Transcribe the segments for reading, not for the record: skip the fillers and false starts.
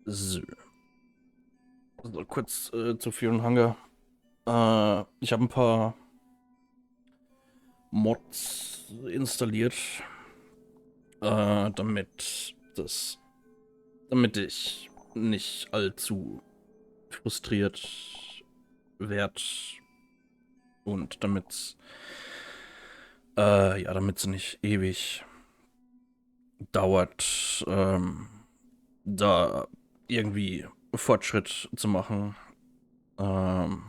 So, also kurz zu vielen Hangar. Ich habe ein paar Mods installiert, damit ich nicht allzu frustriert werd und damit es nicht ewig dauert, da irgendwie Fortschritt zu machen. Ähm,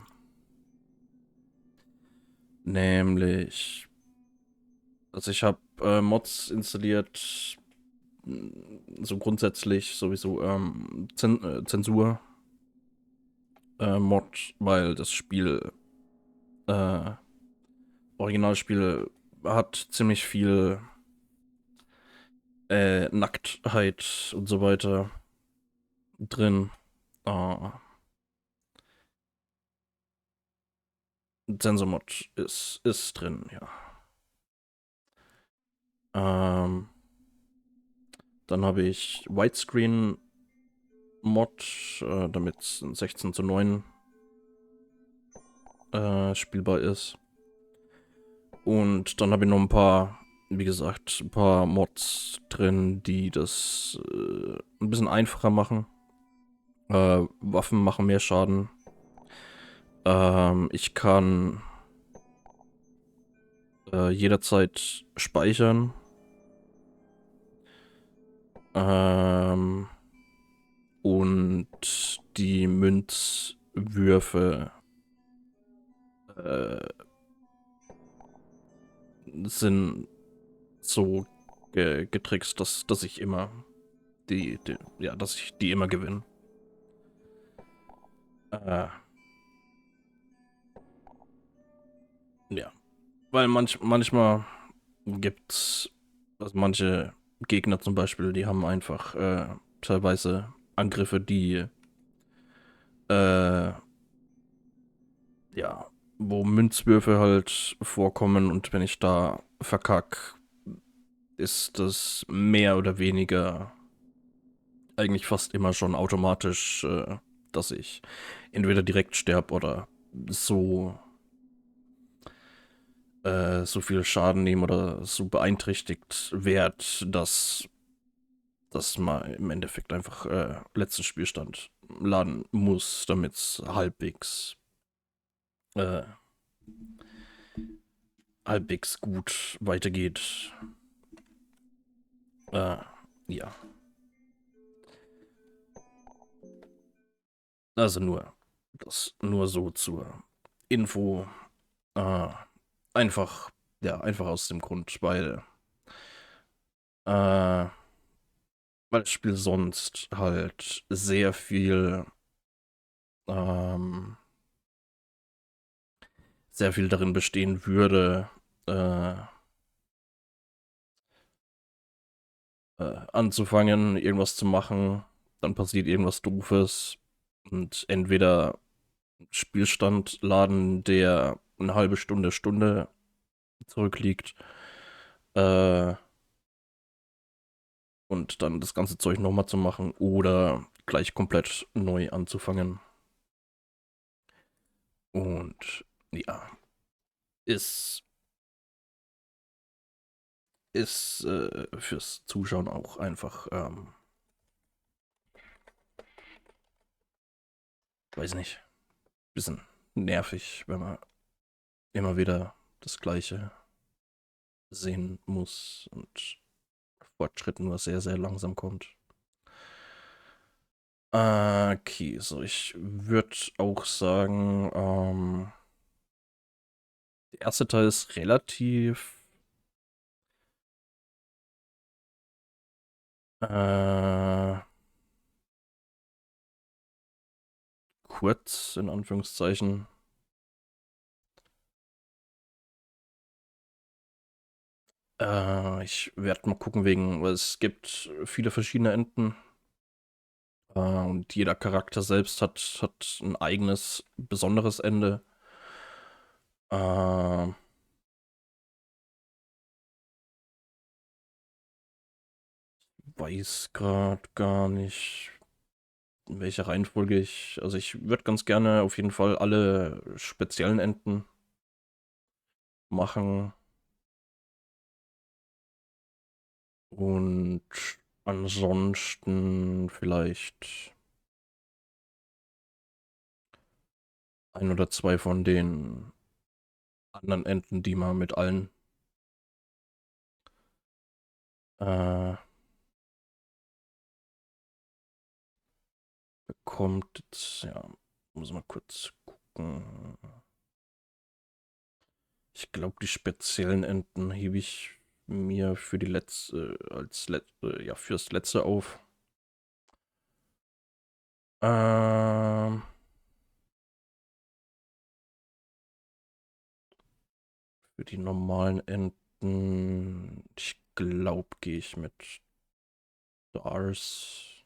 nämlich, also ich habe Mods installiert, so grundsätzlich sowieso Zensur Mod, weil das Spiel, äh, Originalspiel hat ziemlich viel Nacktheit und so weiter drin. Äh, Zensurmod ist drin, ja. Ähm, Dann habe ich Widescreen Mod, damit es 16:9 spielbar ist. Und dann habe ich noch wie gesagt, ein paar Mods drin, die das ein bisschen einfacher machen. Waffen machen mehr Schaden. Ich kann jederzeit speichern. Ähm, und die Münzwürfe äh, sind so getrickst, dass ich immer dass ich die immer gewinne. Äh, ja. Weil manchmal gibt's, also manche Gegner zum Beispiel, die haben einfach teilweise Angriffe, die äh, ja, wo Münzwürfe halt vorkommen und wenn ich da verkack, ist das mehr oder weniger eigentlich fast immer schon automatisch, dass ich entweder direkt sterb oder so so viel Schaden nehme oder so beeinträchtigt werd, dass man im Endeffekt einfach letzten Spielstand laden muss, damit es äh, halbwegs gut weitergeht. Äh, ja, also nur so zur Info. Äh, einfach, einfach aus dem Grund, äh, weil das Spiel sonst halt ähm, sehr viel darin bestehen würde, äh, anzufangen, irgendwas zu machen, dann passiert irgendwas Doofes und entweder Spielstand laden, der eine halbe Stunde zurückliegt, äh, und dann das ganze Zeug nochmal zu machen oder gleich komplett neu anzufangen. Und ja, ist, ist fürs Zuschauen auch einfach, weiß nicht, bisschen nervig, wenn man immer wieder das Gleiche sehen muss und Fortschritt nur sehr langsam kommt. Okay, so ich würde auch sagen, der erste Teil ist relativ äh, kurz, in Anführungszeichen. Ich werde mal gucken weil es gibt viele verschiedene Enden. Und jeder Charakter selbst hat ein eigenes, besonderes Ende. Äh, Weiß gerade gar nicht. in welcher Reihenfolge ich... Also ich würde ganz gerne auf jeden Fall alle speziellen Enden machen. Und ansonsten vielleicht ein oder zwei von den anderen Enden, die man mit allen bekommt. Jetzt, ja, muss mal kurz gucken. Ich glaube, die speziellen Enden hebe ich mir für die letzte, ja, fürs letzte auf. Für die normalen Enden, ich glaube, gehe ich mit Stars.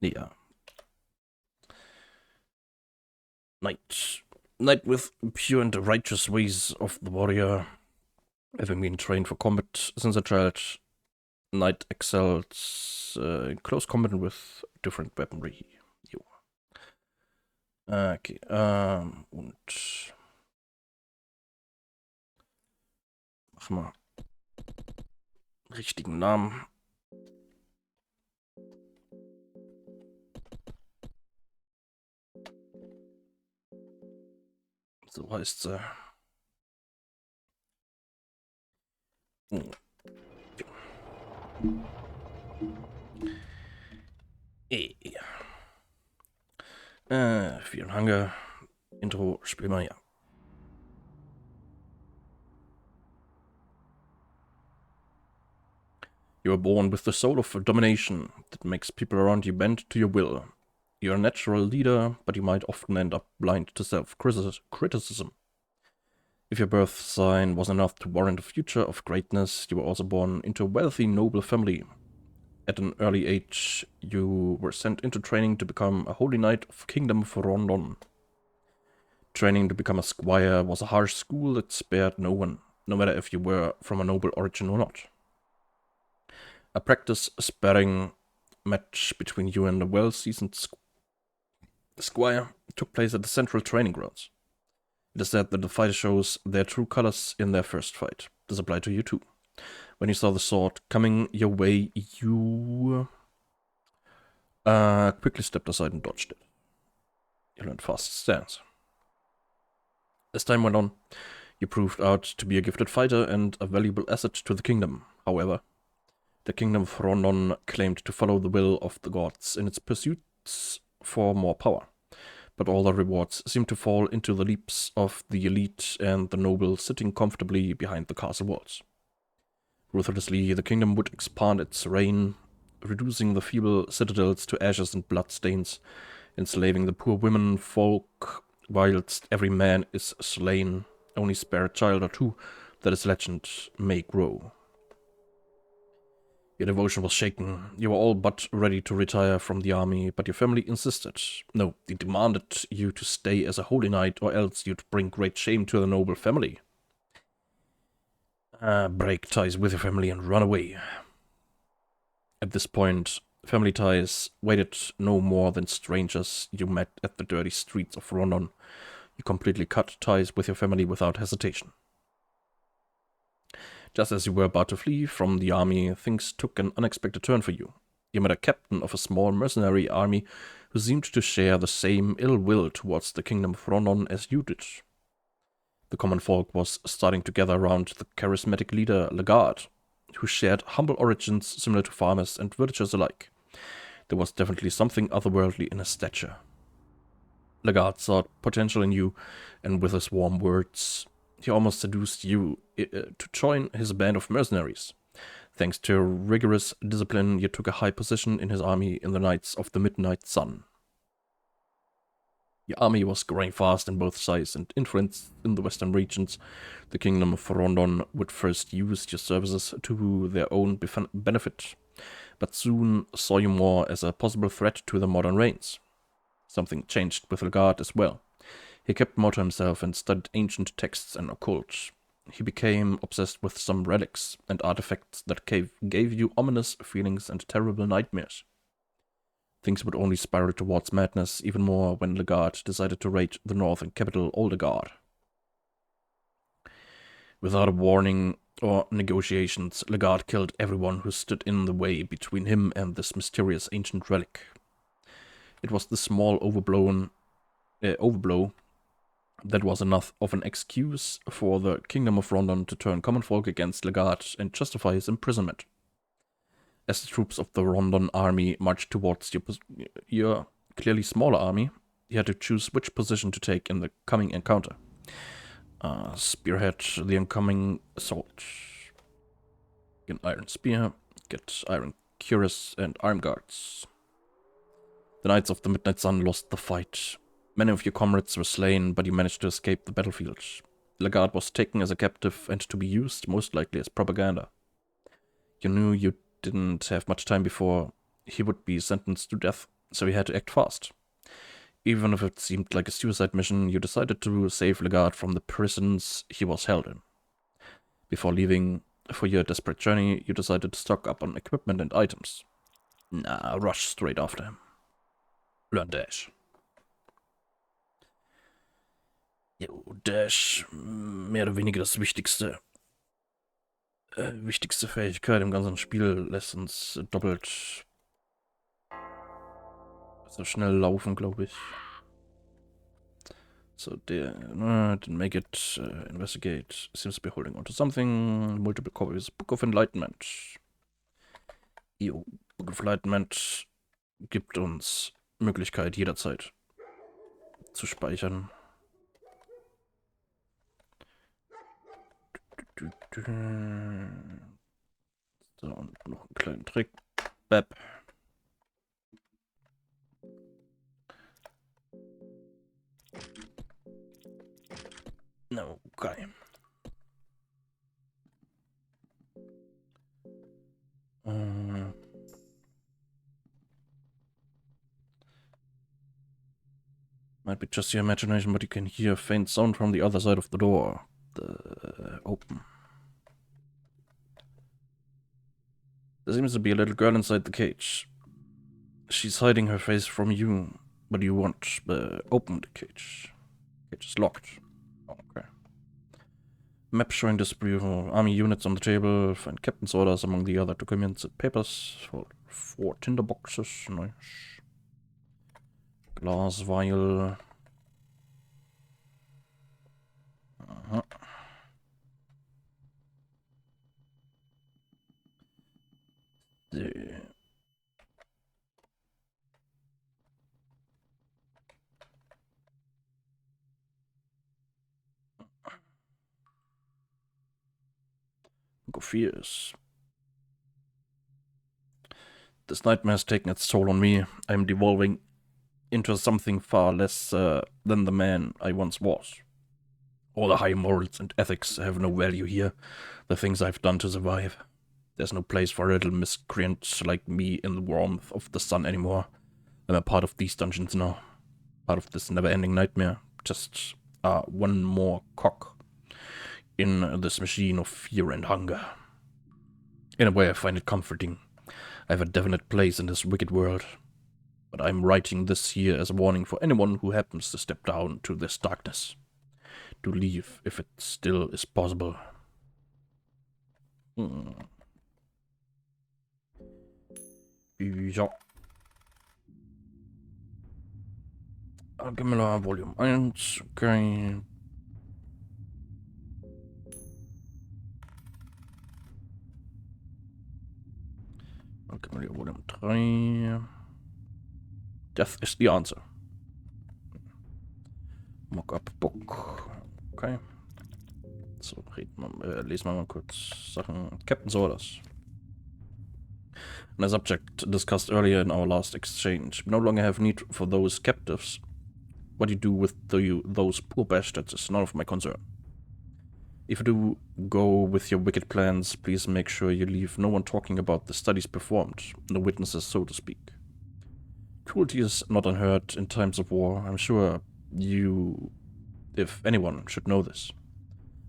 Nee, ja. Knight with pure and righteous ways of the warrior, having been trained for combat since a child, Knight excels in close combat with different weaponry. Jo. Okay, und mach mal richtigen Namen. So heißt sie. Vielen Hange. Intro, spiel mal, ja. You are born with the soul of domination that makes people around you bend to your will. You're a natural leader, but you might often end up blind to self-criticism. If your birth sign was enough to warrant a future of greatness, you were also born into a wealthy, noble family. At an early age, you were sent into training to become a holy knight of Kingdom of Rondon. Training to become a squire was a harsh school that spared no one, no matter if you were from a noble origin or not. A practice sparring match between you and a well-seasoned squire took place at the central training grounds. It is said that the fighter shows their true colors in their first fight. This applied to you too. When you saw the sword coming your way, you quickly stepped aside and dodged it. You learned fast stance. As time went on, you proved out to be a gifted fighter and a valuable asset to the kingdom. However, the kingdom of Rondon claimed to follow the will of the gods in its pursuits for more power. But all the rewards seemed to fall into the laps of the elite and the noble sitting comfortably behind the castle walls. Ruthlessly, the kingdom would expand its reign, reducing the feeble citadels to ashes and bloodstains, enslaving the poor women folk, whilst every man is slain, only spare a child or two that his legend may grow. Your devotion was shaken. You were all but ready to retire from the army, but your family insisted. No, they demanded you to stay as a holy knight, or else you'd bring great shame to the noble family. Break ties with your family and run away. At this point, family ties waited no more than strangers you met at the dirty streets of Rondon. You completely cut ties with your family without hesitation. Just as you were about to flee from the army, things took an unexpected turn for you. You met a captain of a small mercenary army who seemed to share the same ill will towards the kingdom of Rondon as you did. The common folk was starting to gather around the charismatic leader Lagarde, who shared humble origins similar to farmers and villagers alike. There was definitely something otherworldly in his stature. Lagarde saw potential in you, and with his warm words, he almost seduced you to join his band of mercenaries. Thanks to rigorous discipline, you took a high position in his army in the Knights of the Midnight Sun. Your army was growing fast in both size and influence in the western regions. The kingdom of Rondon would first use your services to their own benefit, but soon saw you more as a possible threat to the modern reigns. Something changed with Lagarde as well. He kept more to himself and studied ancient texts and occult. he became obsessed with some relics and artifacts that gave you ominous feelings and terrible nightmares. Things would only spiral towards madness even more when Legard decided to raid the northern capital, Oldegard. Without a warning or negotiations, Legard killed everyone who stood in the way between him and this mysterious ancient relic. It was the small overblow that was enough of an excuse for the Kingdom of Rondon to turn common folk against Legard and justify his imprisonment. As the troops of the Rondon army marched towards your clearly smaller army, you had to choose which position to take in the coming encounter. Spearhead the incoming assault. Get an iron spear, get iron cuirass and arm guards. The Knights of the Midnight Sun lost the fight. Many of your comrades were slain, but you managed to escape the battlefield. Legard was taken as a captive and to be used, most likely as propaganda. You knew you didn't have much time before he would be sentenced to death, so you had to act fast. Even if it seemed like a suicide mission, you decided to save Legard from the prisons he was held in. Before leaving for your desperate journey, you decided to stock up on equipment and items. Rush straight after him. Learn Dash. Jo, Dash, mehr oder weniger das wichtigste Fähigkeit im ganzen Spiel, lässt uns doppelt so schnell laufen, glaube ich. So, didn't make it, investigate, seems to be holding on to something, multiple copies, Book of Enlightenment. Jo, Book of Enlightenment gibt uns Möglichkeit, jederzeit zu speichern. So, und noch einen kleinen Trick. Bap. Okay. Might be just your imagination, but you can hear a faint sound from the other side of the door. Open. There seems to be a little girl inside the cage. She's hiding her face from you, but you won't open the cage. Cage is locked. Okay. Map showing disapproval. Army units on the table. Find captain's orders among the other documents and papers. Four tinder boxes. Nice. Glass vial. Book of Years. This nightmare has taken its toll on me. I am devolving into something far less than the man I once was. All the high morals and ethics have no value here. The things I've done to survive. There's no place for a little miscreant like me in the warmth of the sun anymore. I'm a part of these dungeons now. Part of this never-ending nightmare. Just one more cog in this machine of fear and hunger. In a way, I find it comforting. I have a definite place in this wicked world. But I'm writing this here as a warning for anyone who happens to step down to this darkness. To leave, if it still is possible. Ja. Alchemilla Volume 1, okay. Alchemilla Volume 3. Death is the answer. Mock-up Book. Okay. So, lesen wir mal kurz Sachen. Captain's Orders. And as subject discussed earlier in our last exchange, we no longer have need for those captives. What you do with those poor bastards is none of my concern. If you do go with your wicked plans, please make sure you leave no one talking about the studies performed, no witnesses, so to speak. Cruelty is not unheard in times of war. I'm sure you, if anyone, should know this.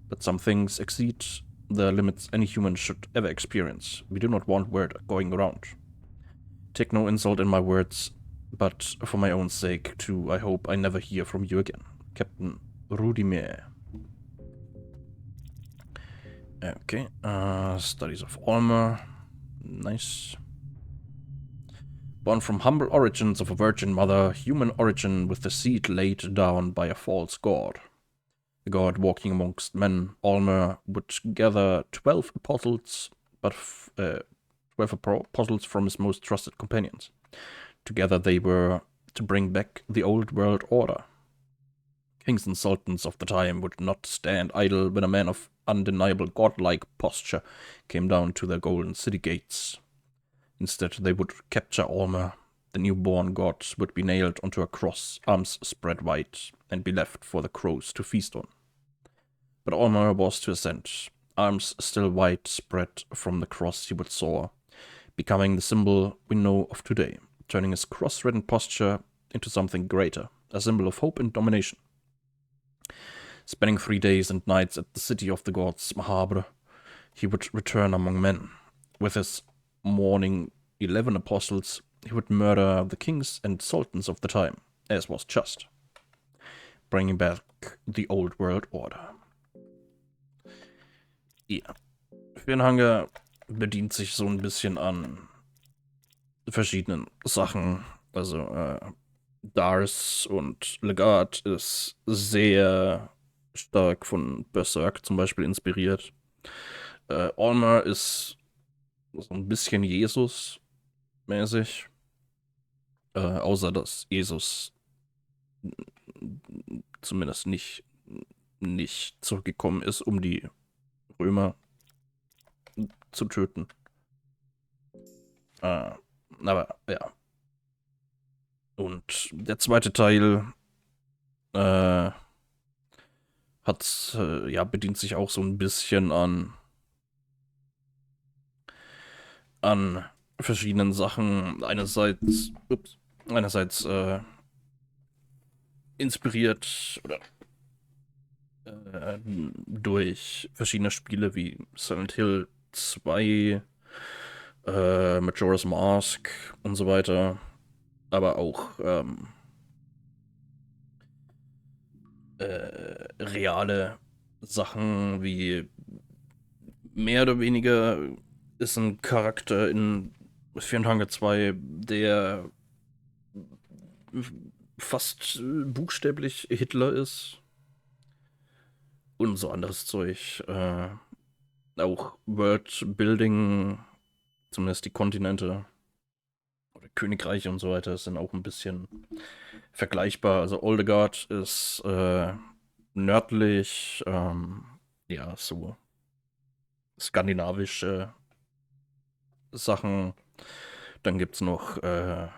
but some things exceed the limits any human should ever experience. We do not want word going around. Take no insult in my words, but for my own sake, too, I hope I never hear from you again. Captain Rudimer. Okay, studies of Alma. Nice. Born from humble origins of a virgin mother, human origin with the seed laid down by a false god. A god walking amongst men, Alma would gather 12 apostles, but 12 apostles from his most trusted companions. Together they were to bring back the old world order. Kings and sultans of the time would not stand idle when a man of undeniable godlike posture came down to their golden city gates. Instead, they would capture Alma. The newborn god would be nailed onto a cross, arms spread wide, and be left for the crows to feast on. But Alma was to ascend. Arms still wide spread from the cross, he would soar, becoming the symbol we know of today, turning his cross-ridden posture into something greater, a symbol of hope and domination. Spending 3 days and nights at the city of the gods, Mahabre, he would return among men. With his morning 11 apostles, he would murder the kings and sultans of the time, as was just, bringing back the old world order. Ja, Fernhanger bedient sich so ein bisschen an verschiedenen Sachen. Also Dars und Legat ist sehr stark von Berserk zum Beispiel inspiriert. Alma ist so ein bisschen Jesus-mäßig. Außer dass Jesus zumindest nicht zurückgekommen ist, um die Römer zu töten. Aber ja. Und der zweite Teil bedient sich auch so ein bisschen an verschiedenen Sachen. Einerseits inspiriert oder durch verschiedene Spiele wie Silent Hill 2, Majora's Mask und so weiter, aber auch reale Sachen wie mehr oder weniger ist ein Charakter in Fernhanger 2, der fast buchstäblich Hitler ist und so anderes Zeug. Auch Worldbuilding, zumindest die Kontinente oder Königreiche und so weiter, sind auch ein bisschen vergleichbar. Also Oldegard ist nördlich, so skandinavische Sachen. Dann gibt es noch ein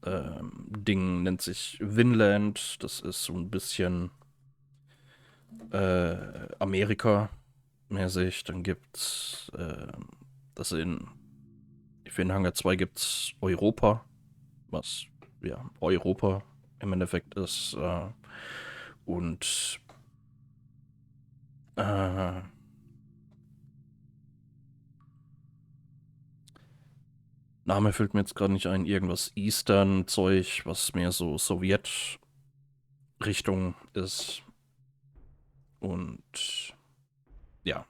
Ding, nennt sich Vinland. Das ist so ein bisschen Amerika-mäßig. Dann gibt's das in Fernhanger 2 gibt's Europa, was ja Europa im Endeffekt ist. Und Name fällt mir jetzt gerade nicht ein, irgendwas Eastern-Zeug, was mehr so Sowjet-Richtung ist. Und ja.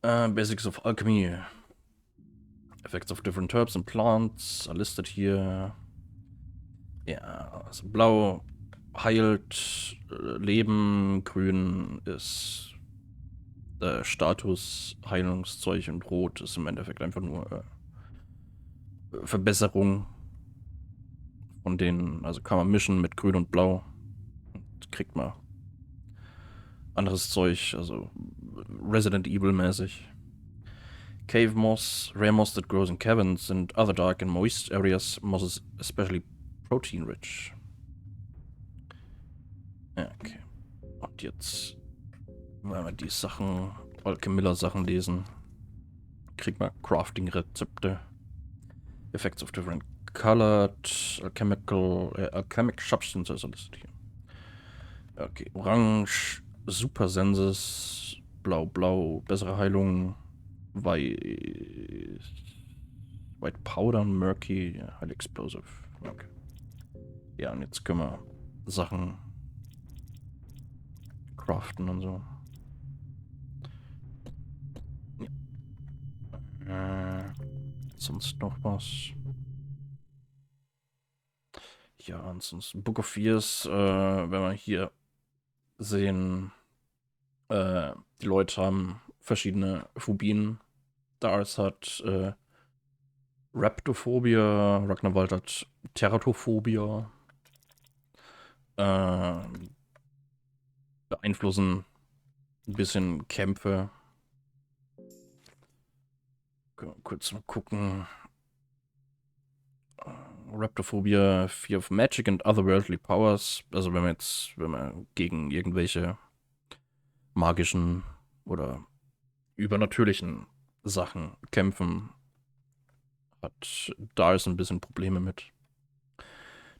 Basics of Alchemy. Effects of different herbs and plants are listed here. Ja, also blau heilt Leben, grün ist Status, Heilungszeug und rot ist im Endeffekt einfach nur Verbesserung von denen, also kann man mischen mit grün und blau und kriegt man anderes Zeug, also Resident Evil mäßig. Cave moss, rare moss that grows in caverns and other dark and moist areas. Moss is especially protein rich. Ja, okay. Und jetzt wollen wir die Sachen, Alchemiller-Sachen lesen. Kriegt man Crafting-Rezepte. Effects of different colored, alchemic substances are listed here. Okay, orange, Supersenses, blau, blau, bessere Heilung, White Powder, Murky, Highly Explosive. Okay. Ja, und jetzt können wir Sachen craften und so. Ja. Sonst noch was? Ja, ansonsten Book of Years, wenn wir hier sehen, die Leute haben verschiedene Phobien. Dars hat Raptophobia, Ragnarwald hat Teratophobia. Beeinflussen ein bisschen Kämpfe. Kurz mal gucken. Raptophobia, Fear of Magic and Otherworldly Powers. Also wenn wir gegen irgendwelche magischen oder übernatürlichen Sachen kämpfen, hat Dars ein bisschen Probleme mit.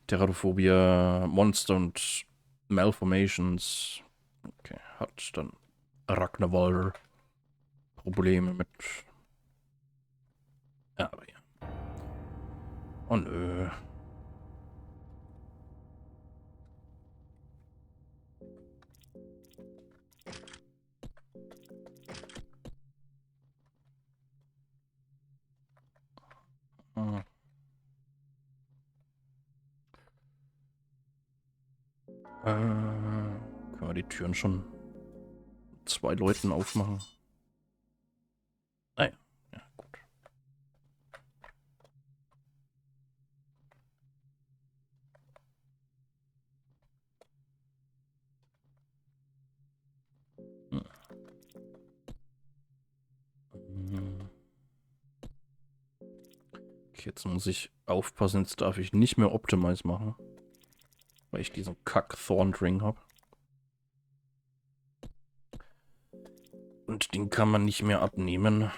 Teratophobia, Monster und Malformations. Okay, hat dann Ragnar Probleme mit. Ja, aber ja. Oh nö. Hm. Können wir die Türen schon 2 Leuten aufmachen? Ah ja, ja, gut. Hm. Okay, jetzt muss ich aufpassen, jetzt darf ich nicht mehr Optimize machen, weil ich diesen Kack-Thorn-Ring habe. Und den kann man nicht mehr abnehmen.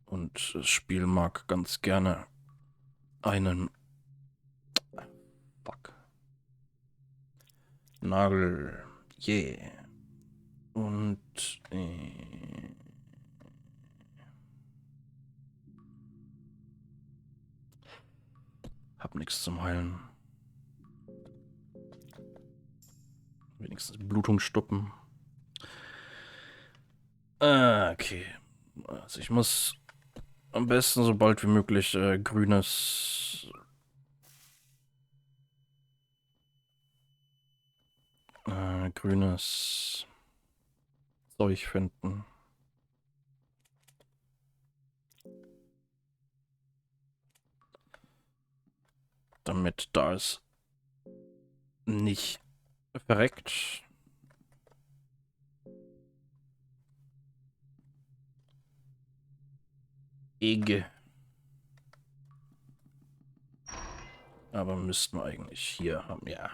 Und das Spiel mag ganz gerne einen Fuck. Nagel. Yeah. Und hab nichts zum Heilen. Wenigstens Blutung stoppen. Okay. Also ich muss am besten so bald wie möglich grünes Zeug finden. Damit da es nicht verreckt. Ege. Aber müssten wir eigentlich hier haben, ja.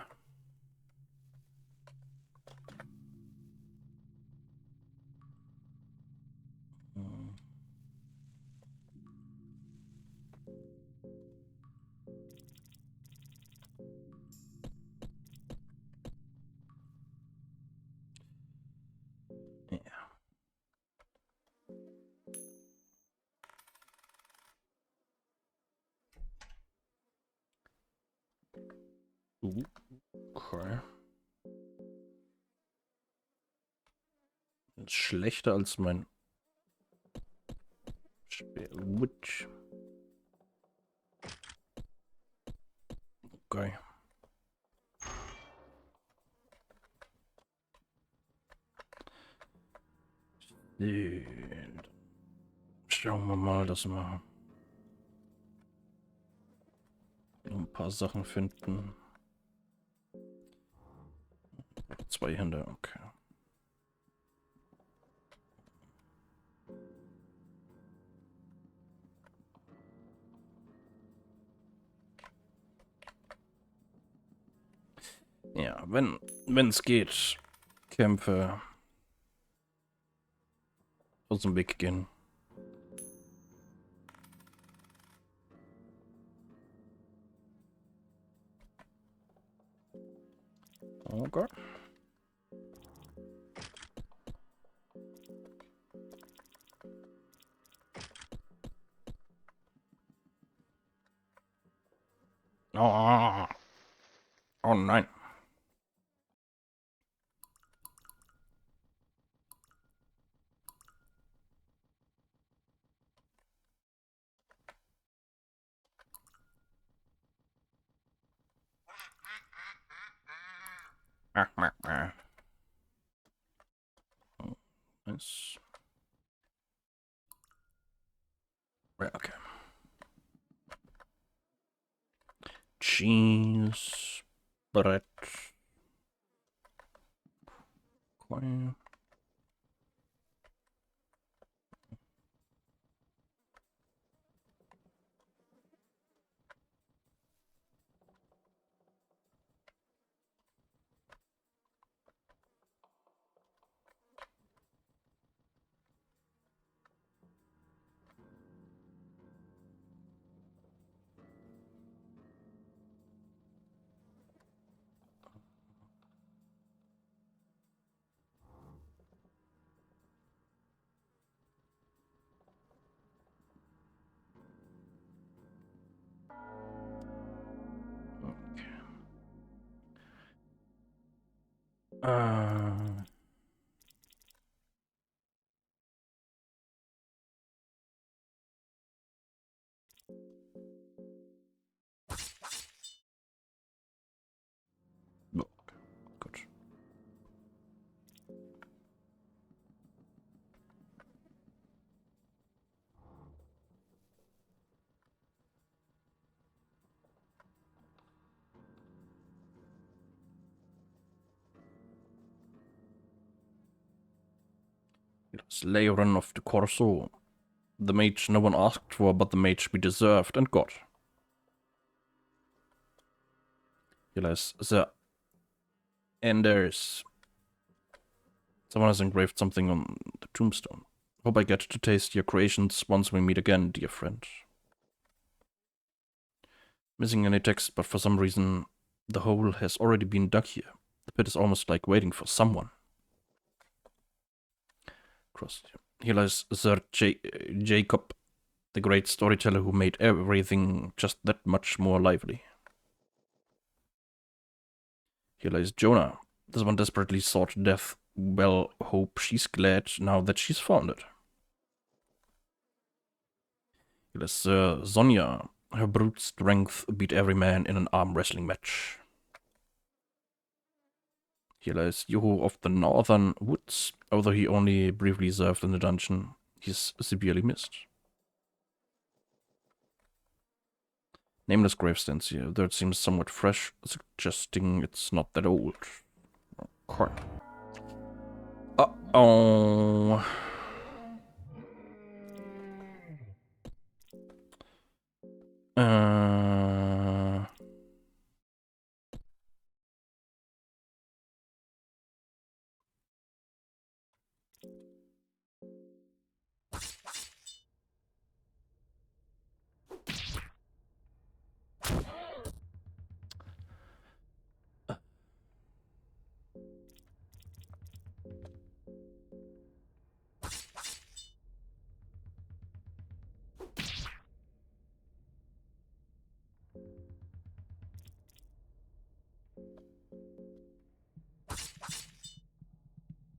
Ja. Okay. Ist schlechter als mein Witch. Okay. Schauen wir mal, dass wir ein paar Sachen finden. 2 Hände, okay. Ja, wenn es geht, Kämpfe aus dem Weg gehen. Okay. Oh, oh nein. Nice. Ja, okay. Cheese. Brett. Okay. Äh. Okay, gut. Yes, layering of the Corso. The mage no one asked for, but the mage we deserved and got. Here lies the Enders. Someone has engraved something on the tombstone. Hope I get to taste your creations once we meet again, dear friend. Missing any text, but for some reason the hole has already been dug here. The pit is almost like waiting for someone. Crossed. Here lies Sir Jacob, the great storyteller who made everything just that much more lively. Here lies Jonah. This one desperately sought death. Well, hope she's glad now that she's found it. Here lies Sonia. Her brute strength beat every man in an arm wrestling match. Here lies Yoho of the Northern Woods. Although he only briefly served in the dungeon, he's severely missed. Nameless gravestones here. Dirt seems somewhat fresh, suggesting it's not that old. Okay. Uh-oh.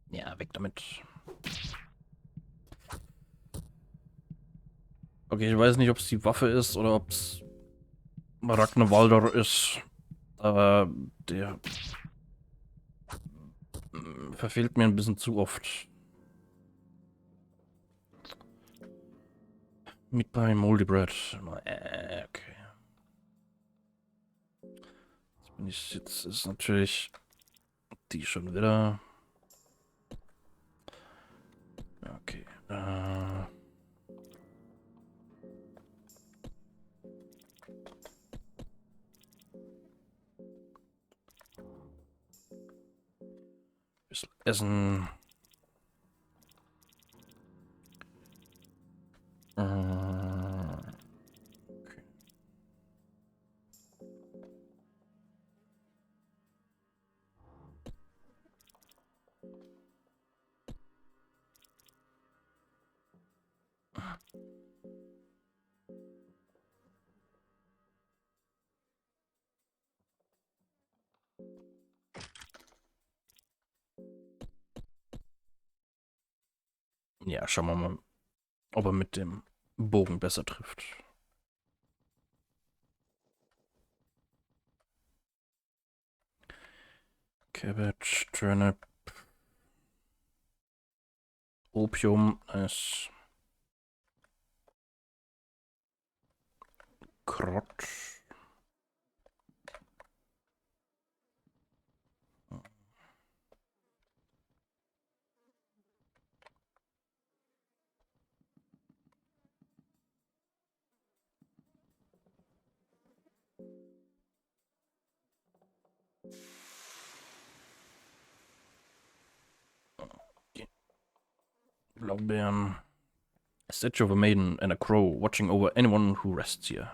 Ja, weg damit. Okay, ich weiß nicht, ob es die Waffe ist oder ob es Ragnarwaldor ist. Aber der verfehlt mir ein bisschen zu oft. Meat Pie, Moldy Bread. Okay. Jetzt ist natürlich die schon wieder. Okay. Bisschen essen. Ja, schauen wir mal, ob er mit dem Bogen besser trifft. Cabbage, Turnip, Opium, nice. Krott. Blaubeeren. A statue of a maiden and a crow watching over anyone who rests here.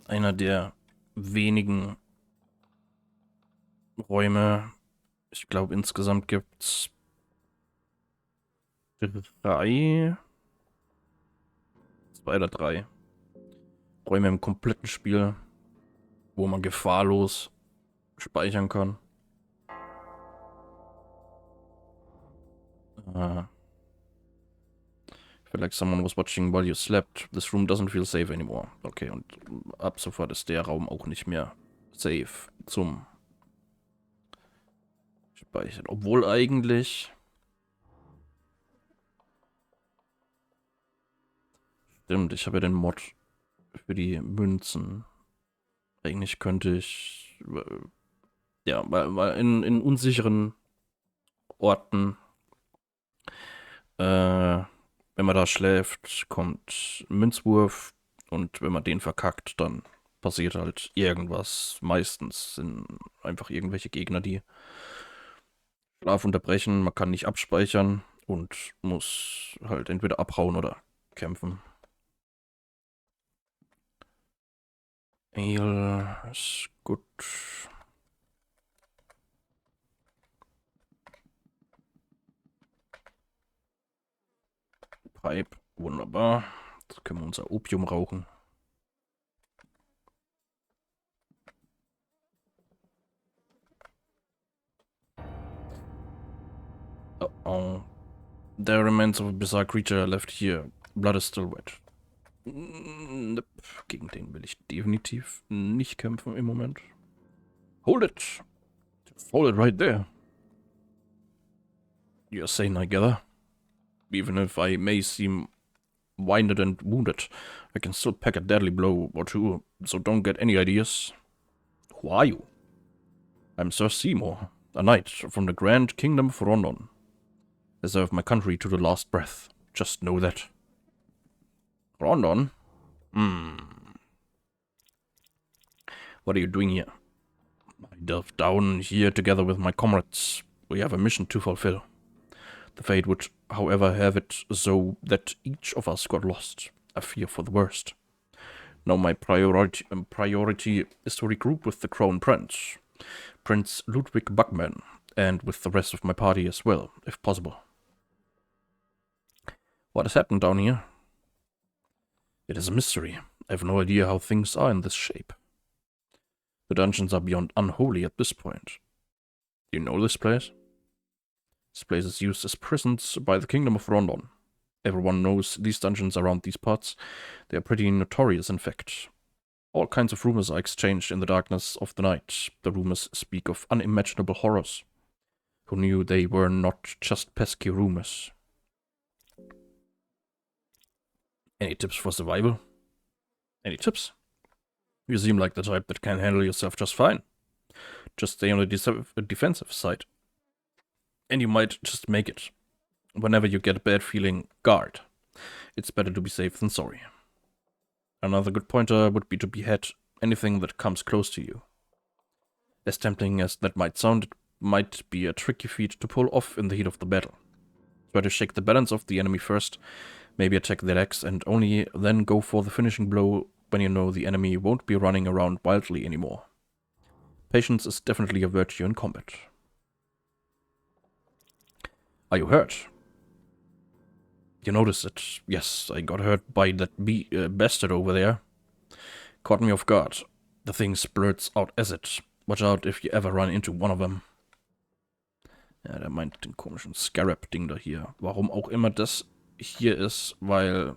Einer der wenigen Räume. Ich glaube, insgesamt gibt's 2 oder 3 Räume im kompletten Spiel, wo man gefahrlos speichern kann. Feel like someone was watching while you slept. This room doesn't feel safe anymore. Okay, und ab sofort ist der Raum auch nicht mehr safe zum Speichern. Obwohl eigentlich... Stimmt, ich habe ja den Mod für die Münzen. Eigentlich könnte ich... Ja, weil in unsicheren Orten... wenn man da schläft, kommt Münzwurf und wenn man den verkackt, dann passiert halt irgendwas. Meistens sind einfach irgendwelche Gegner, die Schlaf unterbrechen, man kann nicht abspeichern und muss halt entweder abhauen oder kämpfen. Ale ist gut. Pipe, wunderbar. Jetzt können wir unser Opium rauchen. Oh. There are remains of a bizarre creature left here. Blood is still wet. Gegen den will ich definitiv nicht kämpfen im Moment. Hold it! Hold it right there. You're sane, I gather. Even if I may seem winded and wounded, I can still pack a deadly blow or two, so don't get any ideas. Who are you? I'm Sir Seymour, a knight from the Grand Kingdom of Rondon. I serve my country to the last breath. Just know that. Rondon? What are you doing here? I delved down here together with my comrades. We have a mission to fulfill. The fate would, however, have it so that each of us got lost. I fear for the worst. Now my priority is to regroup with the Crown Prince, Prince Ludwig Buckman, and with the rest of my party as well, if possible. What has happened down here? It is a mystery. I have no idea how things are in this shape. The dungeons are beyond unholy at this point. Do you know this place? This place is used as prisons by the Kingdom of Rondon. Everyone knows these dungeons around these parts. They are pretty notorious, in fact. All kinds of rumors are exchanged in the darkness of the night. The rumors speak of unimaginable horrors. Who knew they were not just pesky rumors? Any tips for survival? Any tips? You seem like the type that can handle yourself just fine. Just stay on the defensive side. And you might just make it. Whenever you get a bad feeling, guard. It's better to be safe than sorry. Another good pointer would be to behead anything that comes close to you. As tempting as that might sound, it might be a tricky feat to pull off in the heat of the battle. Try to shake the balance of the enemy first, maybe attack their legs, and only then go for the finishing blow when you know the enemy won't be running around wildly anymore. Patience is definitely a virtue in combat. Are you hurt? You noticed it. Yes, I got hurt by that bastard over there. Caught me off guard. The thing splurts out acid. Watch out if you ever run into one of them. Ja, der meint den komischen Scarab-Ding da hier. Warum auch immer das hier ist, weil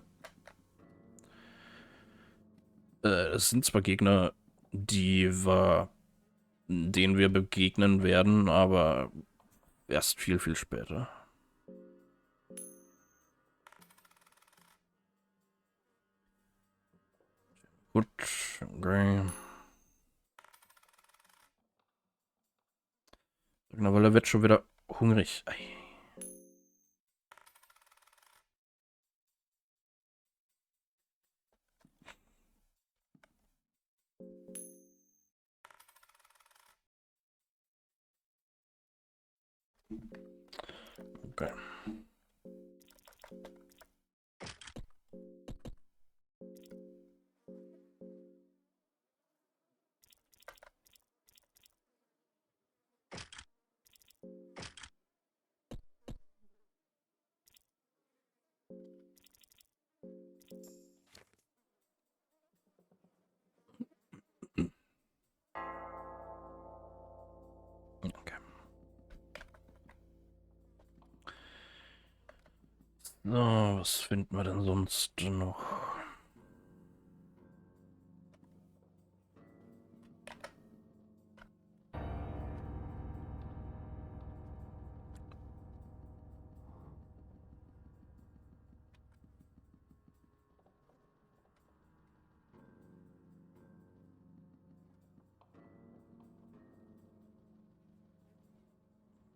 es sind zwar Gegner, denen wir begegnen werden, aber erst viel, viel später. Gut, okay. Genau, weil er wird schon wieder hungrig. Ei. Okay. Okay. So, was finden wir denn sonst noch?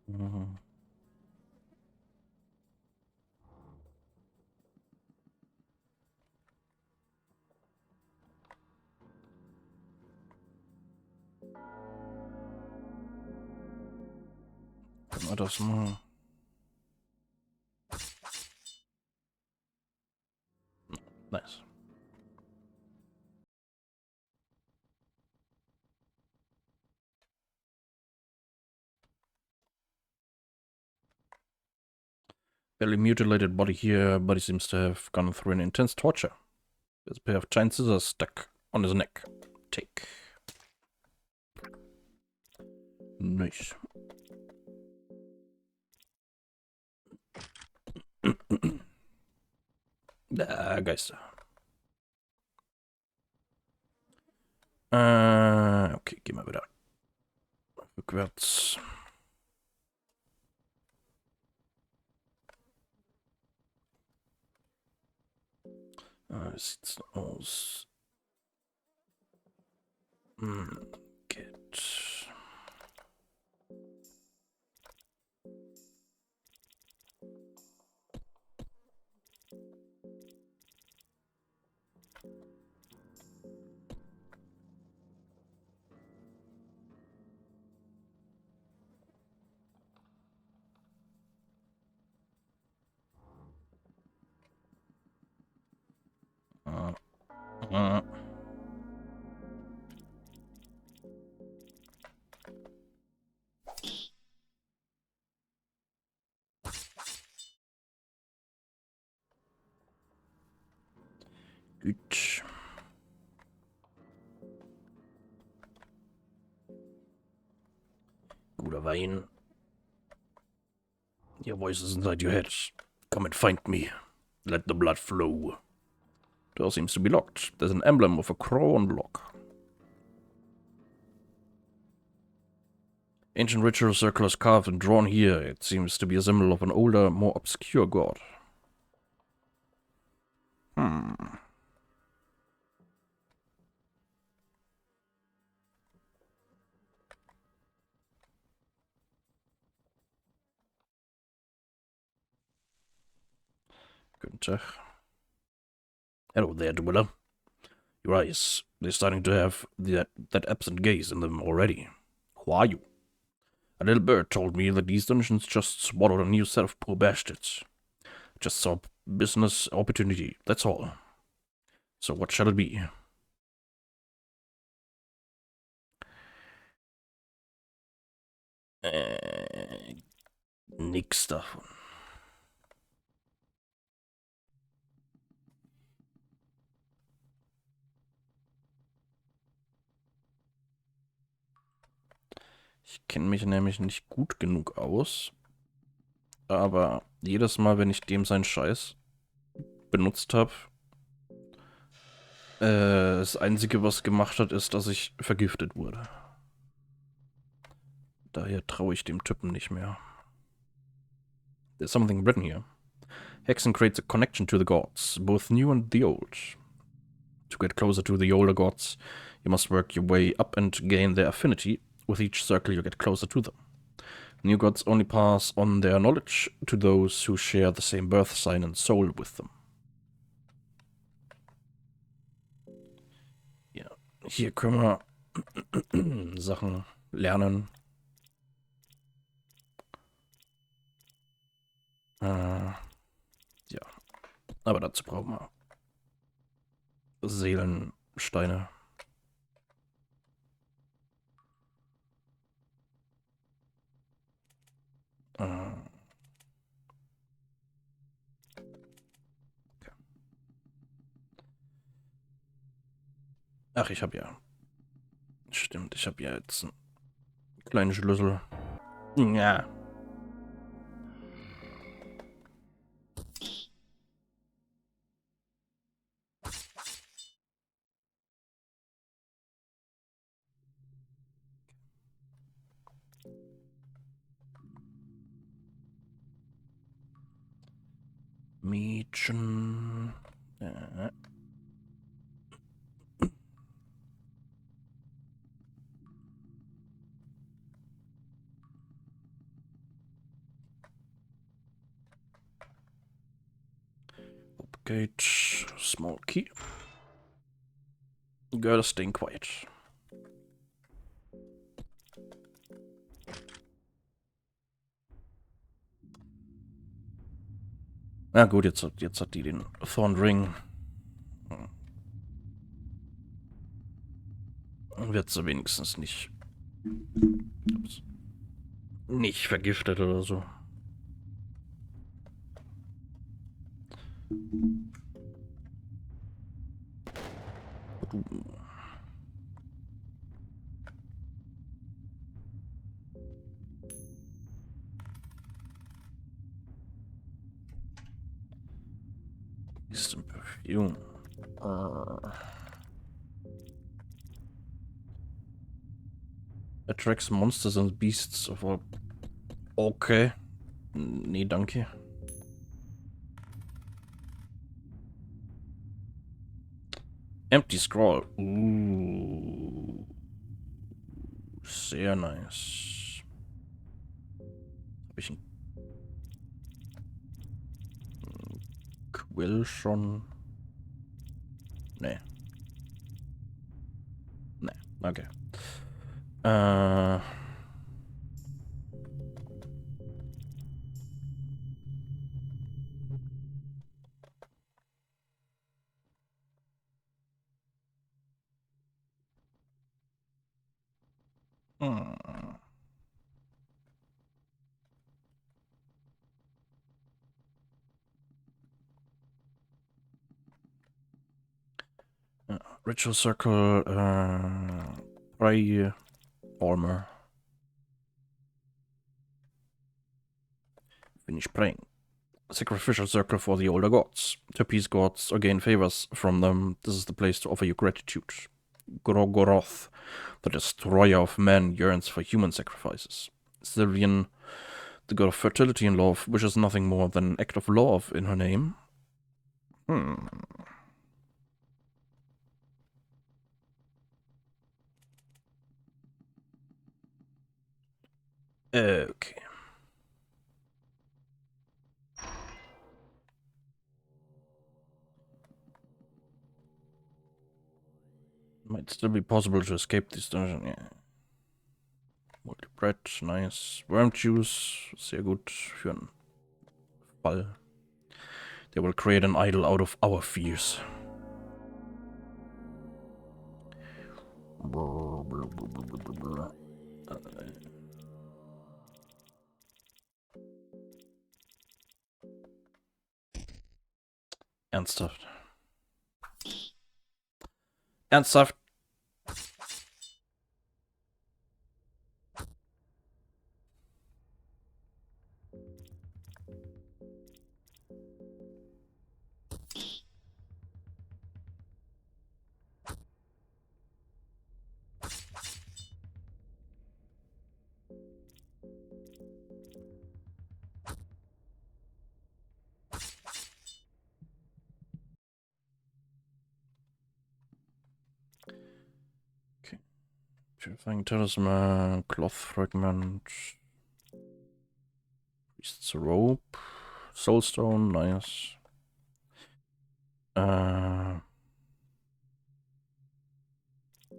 Mhm. Können wir das mal? Nice. Barely mutilated body here. Body seems to have gone through an intense torture. There's a pair of giant scissors stuck on his neck. Take. Nice. Geister. Okay, gehen wir wieder rückwärts. Wie sieht's aus? Geht. Gut. Guter Wein. Your voice is inside your head. Come and find me. Let the blood flow. Door seems to be locked. There's an emblem of a crow on the lock. Ancient ritual circle is carved and drawn here. It seems to be a symbol of an older, more obscure god. Guten Tag. Hello there, dweller. Your eyes, they're starting to have that absent gaze in them already. Who are you? A little bird told me that these dungeons just swallowed a new set of poor bastards. Just saw business opportunity, that's all. So what shall it be? Nix davon. Ich kenne mich nämlich nicht gut genug aus. aber jedes Mal, wenn ich dem seinen Scheiß benutzt habe, das Einzige, was gemacht hat, ist, dass ich vergiftet wurde. Daher traue ich dem Typen nicht mehr. There's something written here. Hexen creates a connection to the gods, both new and the old. To get closer to the older gods, you must work your way up and gain their affinity. With each circle you get closer to them. New gods only pass on their knowledge to those who share the same birth sign and soul with them. Ja, hier können wir Sachen lernen. Ja, aber dazu brauchen wir Seelensteine. Ach, ich habe ja... Stimmt, ich habe ja jetzt einen kleinen Schlüssel. Ja. Mädchen. Gate, small key. Girl is staying quiet. Na gut, jetzt hat die den Thorn Ring. Wird sie wenigstens nicht... Ups, nicht vergiftet oder so. Ist ein Perfume. Attracts monsters and beasts of all... Okay. Nee, danke. Empty Scroll. Sehr nice. Hab ich ein Quill schon? Nee. Nee, okay. Ritual Circle, Pray Armor. Finish praying. Sacrificial Circle for the older gods. To appease gods or gain favors from them, this is the place to offer you gratitude. Gorgoroth, the destroyer of men, yearns for human sacrifices. Sylvian, the god of fertility and love, wishes nothing more than an act of love in her name. Okay. Might still be possible to escape this dungeon, yeah. Multi-bread, nice. Worm Juice, sehr gut für einen Fall. They will create an idol out of our fears. Ernsthaft. Ernsthaft? Purifying talisman, cloth fragment, priest's rope, soulstone, nice.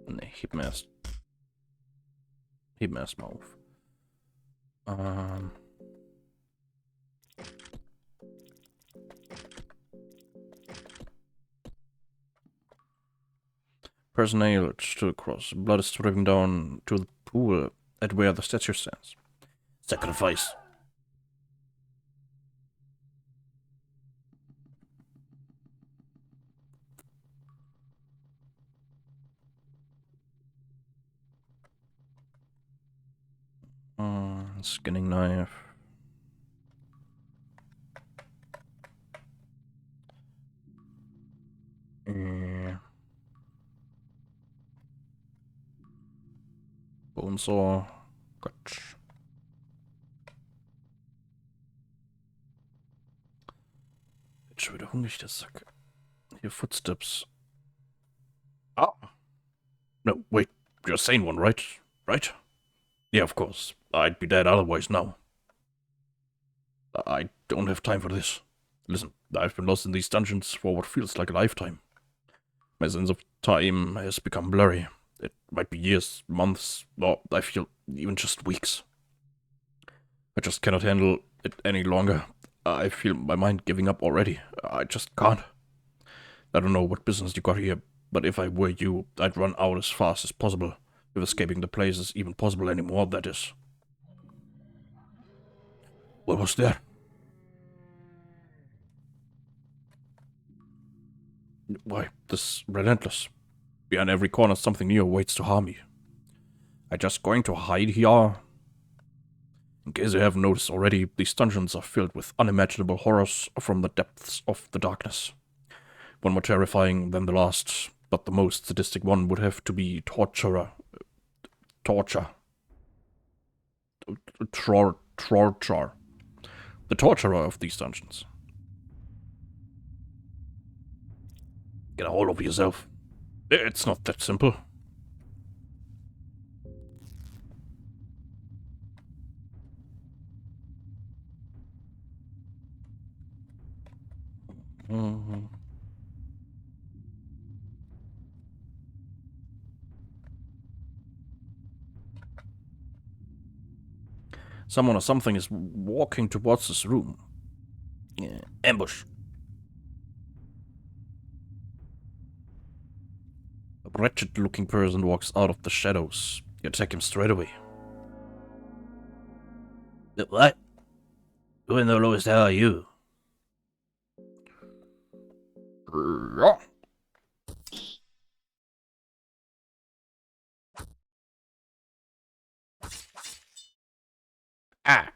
Nee, heb me erstmal auf. Person nailed to the cross. Blood is dripping down to the pool at where the statue stands. Sacrifice. Skinning knife. Bone saw. Gut. Jetzt schon wieder hungrig, der Sack. Here, footsteps. Ah! No, wait. You're a sane one, right? Right? Yeah, of course. I'd be dead otherwise now. I don't have time for this. Listen, I've been lost in these dungeons for what feels like a lifetime. My sense of time has become blurry. It might be years, months, or I feel even just weeks. I just cannot handle it any longer. I feel my mind giving up already. I just can't. I don't know what business you got here, but if I were you, I'd run out as fast as possible. If escaping the place is even possible anymore, that is. What was that? Why, this relentless. Behind every corner something new waits to harm me. I just going to hide here? In case you haven't noticed already, these dungeons are filled with unimaginable horrors from the depths of the darkness. One more terrifying than the last, but the most sadistic one would have to be torture. The torturer of these dungeons. Get a hold of yourself. It's not that simple. Someone or something is walking towards this room. Ambush. A wretched-looking person walks out of the shadows. You attack him straight away. What? Who in the lowest hell are you? Ah.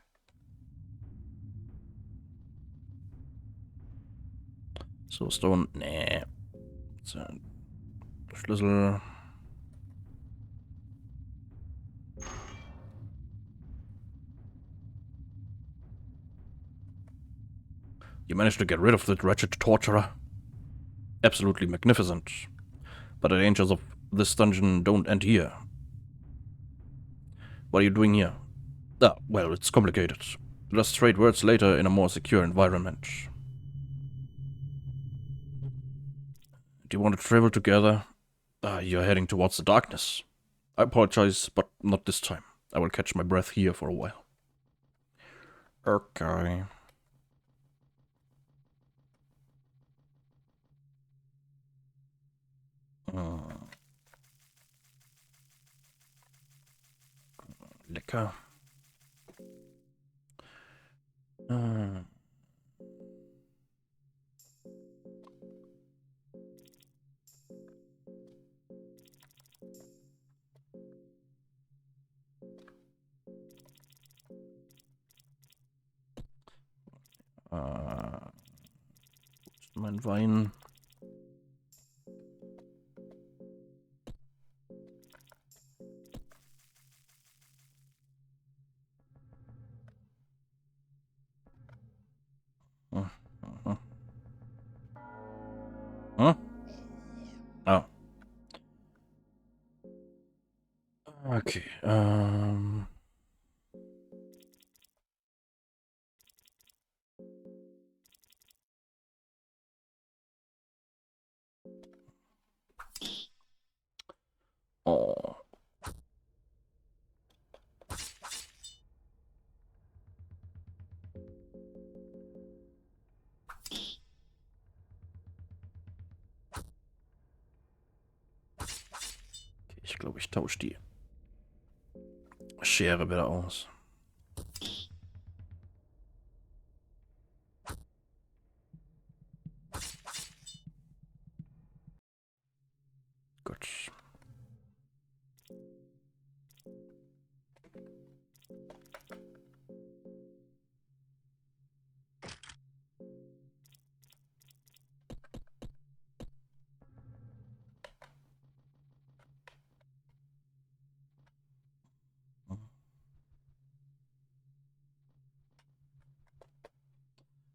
So, Stone. Nee. So, Schlüssel. You managed to get rid of that wretched torturer. Absolutely magnificent. But the dangers of this dungeon don't end here. What are you doing here? Ah, well, it's complicated. Let us trade words later in a more secure environment. Do you want to travel together? You're heading towards the darkness. I apologize, but not this time. I will catch my breath here for a while. Okay. Lecker. Mein Wein. Huh? Oh. Okay, oh. Okay, ich glaube, ich tausche die Schere wieder aus. Gut.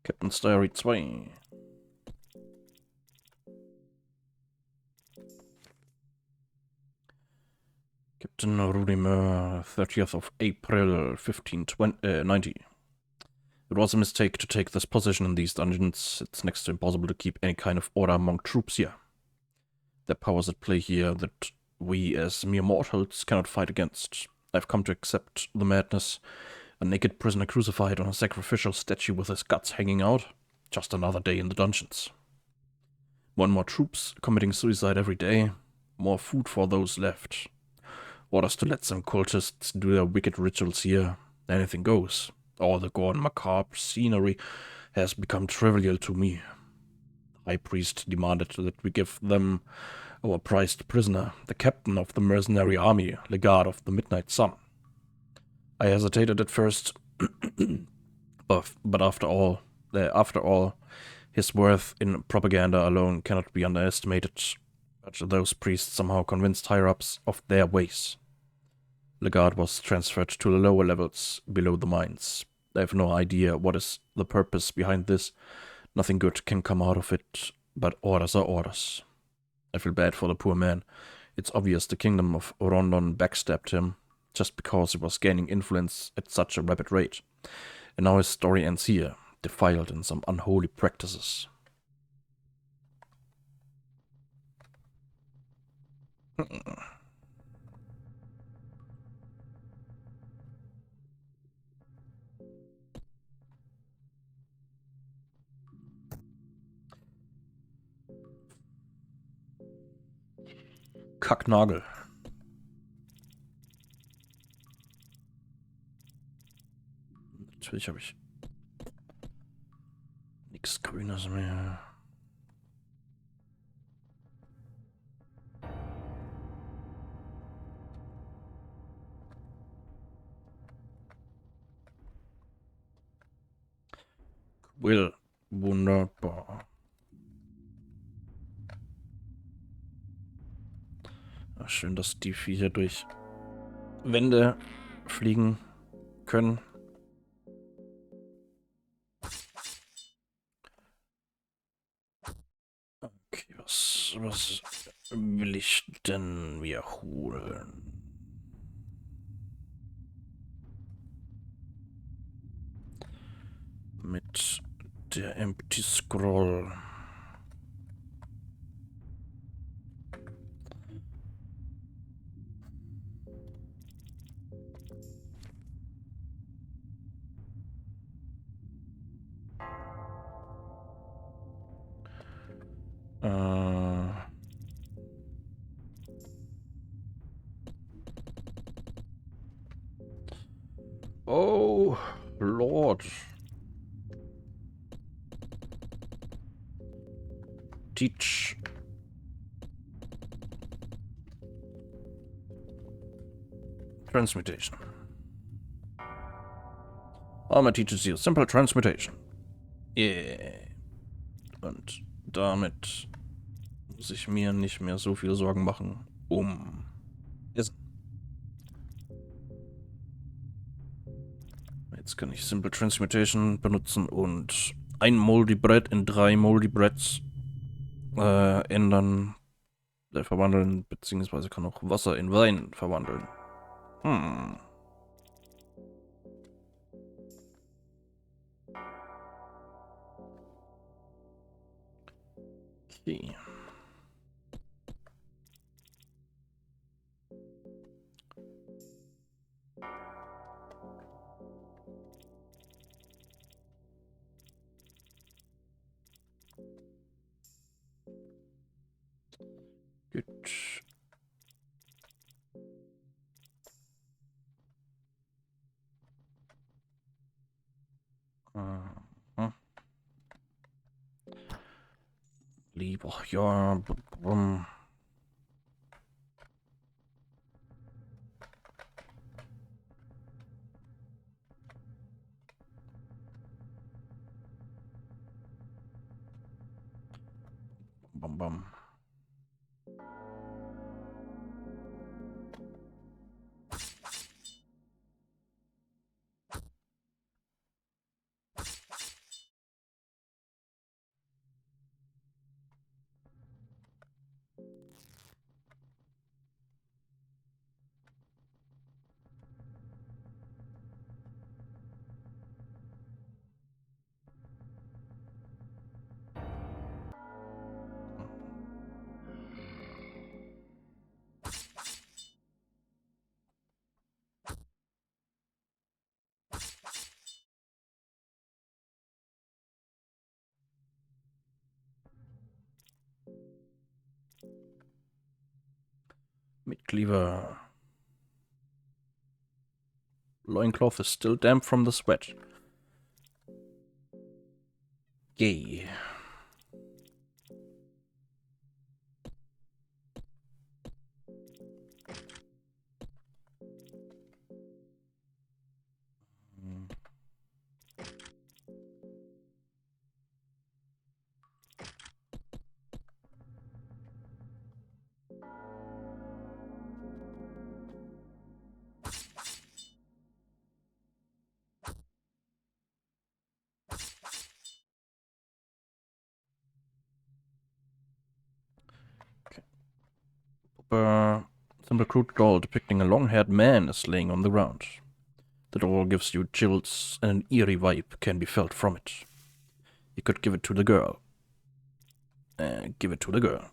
Captain's Diary 2. Captain Rudimer, 30th of April, 1590. It was a mistake to take this position in these dungeons. It's next to impossible to keep any kind of order among troops here. There are powers at play here that we as mere mortals cannot fight against. I've come to accept the madness. A naked prisoner crucified on a sacrificial statue with his guts hanging out. Just another day in the dungeons. More and more troops committing suicide every day. More food for those left. Orders to let some cultists do their wicked rituals here. Anything goes. All the gore and macabre scenery has become trivial to me. The high priest demanded that we give them our prized prisoner, the captain of the mercenary army, legate of the Midnight Sun. I hesitated at first, but after all, his worth in propaganda alone cannot be underestimated. But those priests somehow convinced higher-ups of their ways. Legate was transferred to the lower levels below the mines. I have no idea what is the purpose behind this. Nothing good can come out of it, but orders are orders. I feel bad for the poor man. It's obvious the kingdom of Rondon backstabbed him, just because he was gaining influence at such a rapid rate. And now his story ends here, defiled in some unholy practices. Kacknagel. Natürlich habe ich nichts Grünes mehr. Will. Wunderbar. Ach, schön, dass die Viecher durch Wände fliegen können. Okay, was will ich denn wiederholen? Mit der Empty Scroll. Oh, Lord. Teach. Transmutation. Armor teaches you simple transmutation. Yeah. Und damit muss ich mir nicht mehr so viel Sorgen machen um Essen. Jetzt kann ich Simple Transmutation benutzen und ein Moldy Bread in 3 Moldy Breads ändern, verwandeln, beziehungsweise kann auch Wasser in Wein verwandeln. Hmm. Okay. Gut. Mhm. Lieber, ja. Bam, bam. Mitglieder. Loincloth is still damp from the sweat. Yay. Simple crude doll depicting a long-haired man is laying on the ground. The doll gives you chills, and an eerie vibe can be felt from it. You could give it to the girl. Give it to the girl.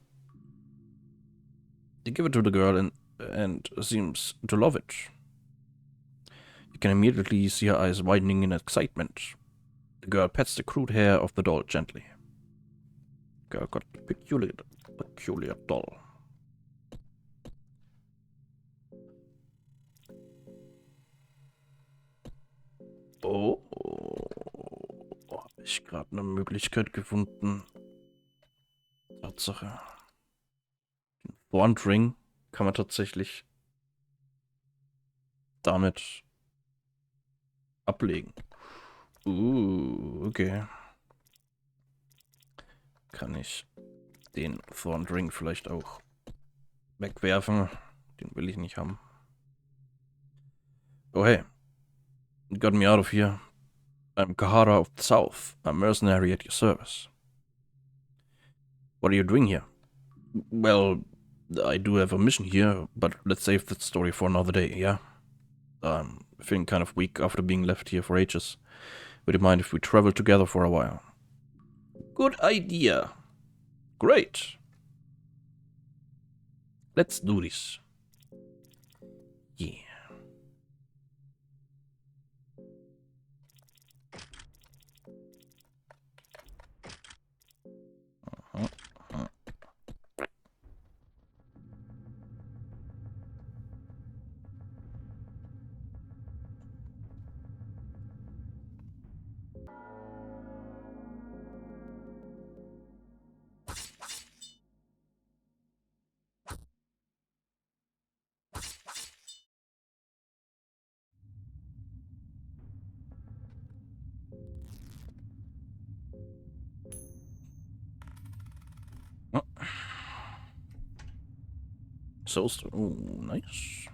You give it to the girl and seems to love it. You can immediately see her eyes widening in excitement. The girl pets the crude hair of the doll gently. Girl got peculiar doll. Oh, habe ich gerade eine Möglichkeit gefunden. Tatsache. Den Thorn-Ring kann man tatsächlich damit ablegen. Okay. Kann ich den Thorn-Ring vielleicht auch wegwerfen? Den will ich nicht haben. Oh hey. You got me out of here. I'm Kahara of the South, a mercenary at your service. What are you doing here? Well, I do have a mission here, but let's save that story for another day, yeah? I'm feeling kind of weak after being left here for ages. Would you mind if we travel together for a while? Good idea. Great. Let's do this. Yeah. Oh. So, oh, nice.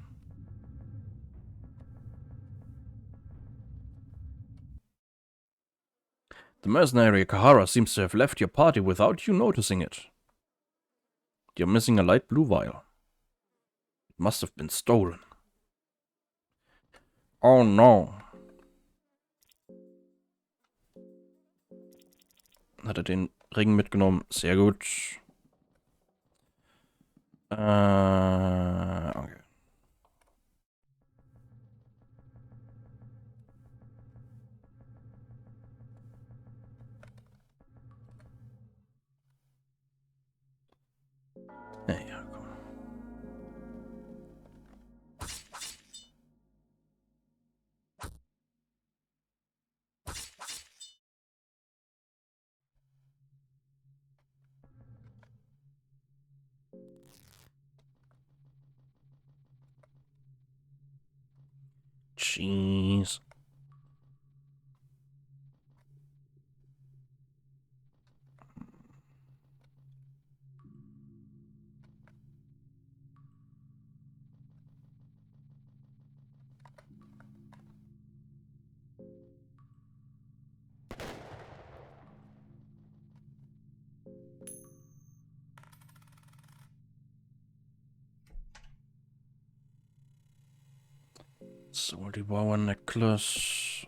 The mercenary Kahara seems to have left your party without you noticing it. You're missing a light blue vial. It must have been stolen. Oh no. Hat er den Ring mitgenommen? Sehr gut. Okay. Ja, komm. Jeez. So, die Power Necklace.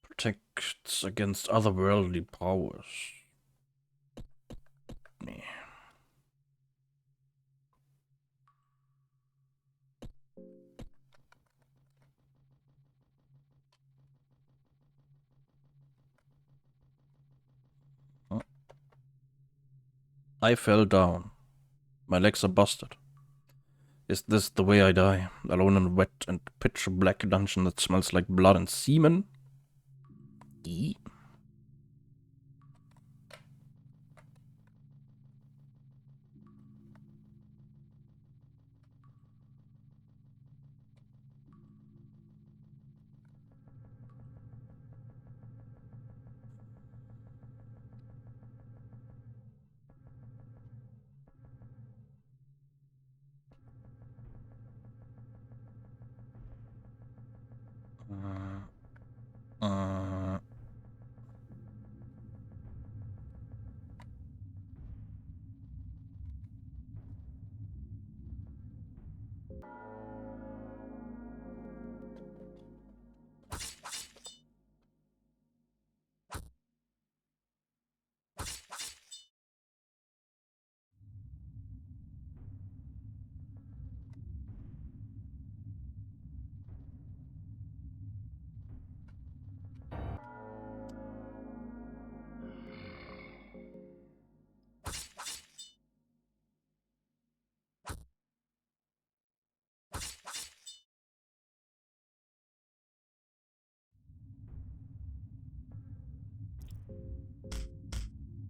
Protects against otherworldly powers. Nee. I fell down. My legs are busted. Is this the way I die? Alone in a wet and pitch-black dungeon that smells like blood and semen? E?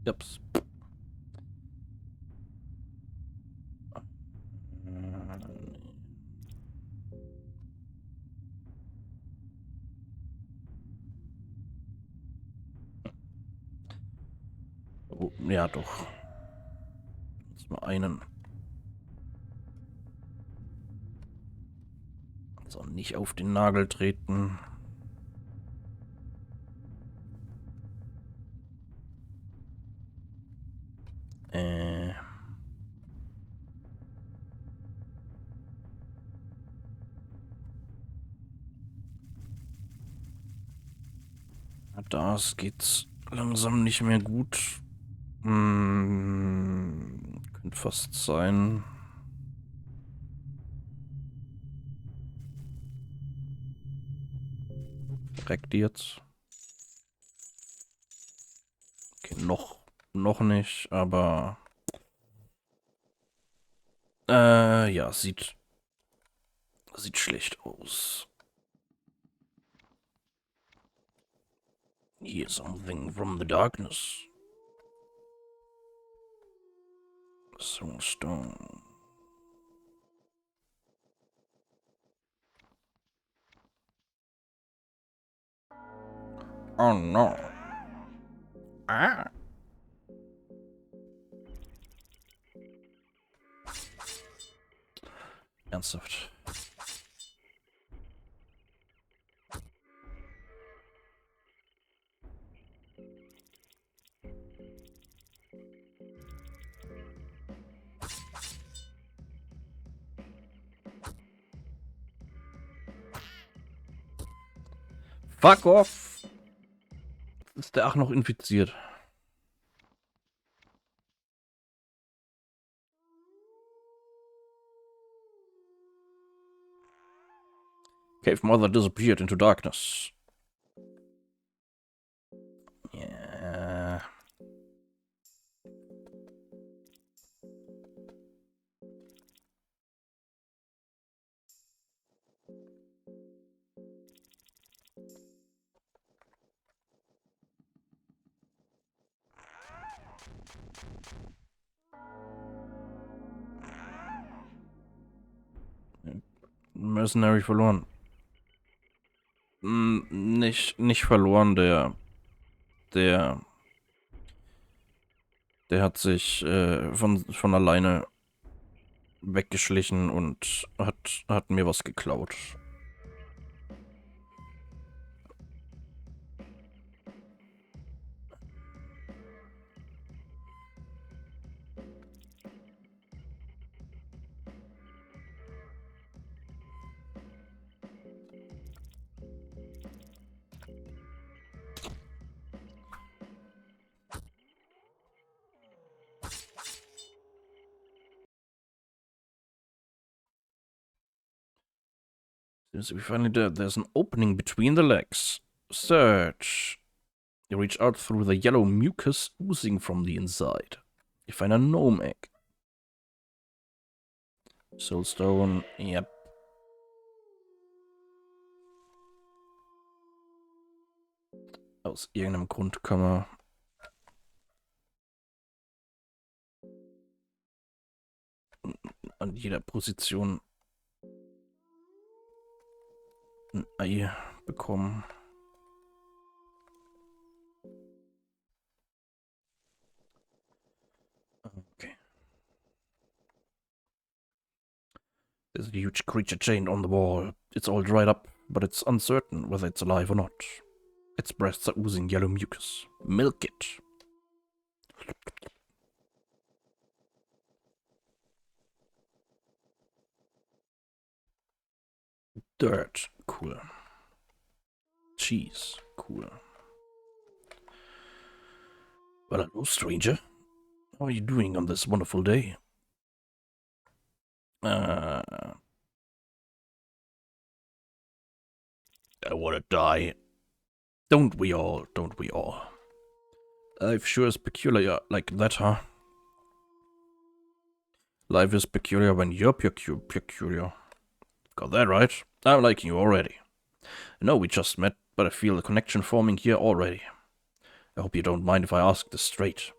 Ups. Oh, ja, doch. Jetzt mal einen. So, nicht auf den Nagel treten. Das geht's langsam nicht mehr gut. Könnte fast sein. Direkt jetzt. Okay, noch nicht, aber ja, sieht schlecht aus. Hear something from the darkness. So stone. Oh no. Ah. Ernsthaft. Fuck off! Ist der Ach noch infiziert? Cave Mother disappeared into darkness. Yeah. Mercenary verloren. Nicht verloren, der hat sich von alleine weggeschlichen und hat mir was geklaut. Seems to be finally dead. There's an opening between the legs. Search. You reach out through the yellow mucus oozing from the inside. You find a gnome egg. Soulstone, yep. Aus irgendeinem Grund kann man an jeder Position ein Ei bekommen. Okay. There's a huge creature chained on the wall. It's all dried up, but it's uncertain whether it's alive or not. Its breasts are oozing yellow mucus. Milk it. Dirt. Cool. Cheese. Cool. Well, hello, stranger. How are you doing on this wonderful day? I wanna die. Don't we all? Don't we all? Life sure is peculiar like that, huh? Life is peculiar when you're peculiar. Got that right? I'm liking you already. I know we just met, but I feel a connection forming here already. I hope you don't mind if I ask this straight.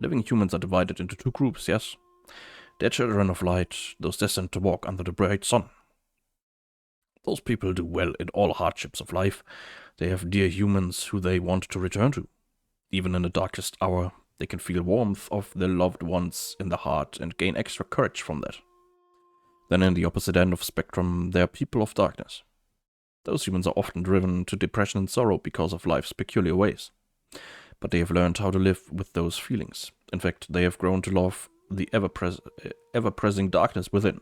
Living humans are divided into two groups, yes? They're children of light, those destined to walk under the bright sun. Those people do well in all hardships of life. They have dear humans who they want to return to. Even in the darkest hour, they can feel warmth of their loved ones in the heart and gain extra courage from that. Then in the opposite end of the spectrum, there are people of darkness. Those humans are often driven to depression and sorrow because of life's peculiar ways. But they have learned how to live with those feelings. In fact, they have grown to love the ever-present darkness within.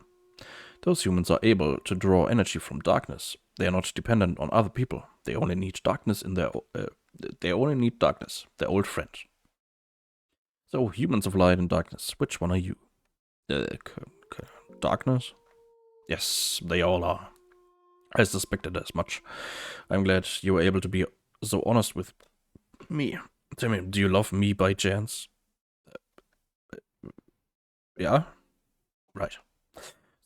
Those humans are able to draw energy from darkness. They are not dependent on other people. They only need darkness in their old friend. So, humans of light and darkness, which one are you? Darkness? Yes, they all are. I suspected as much. I'm glad you were able to be so honest with me. Tell me, do you love me by chance? Yeah? Right.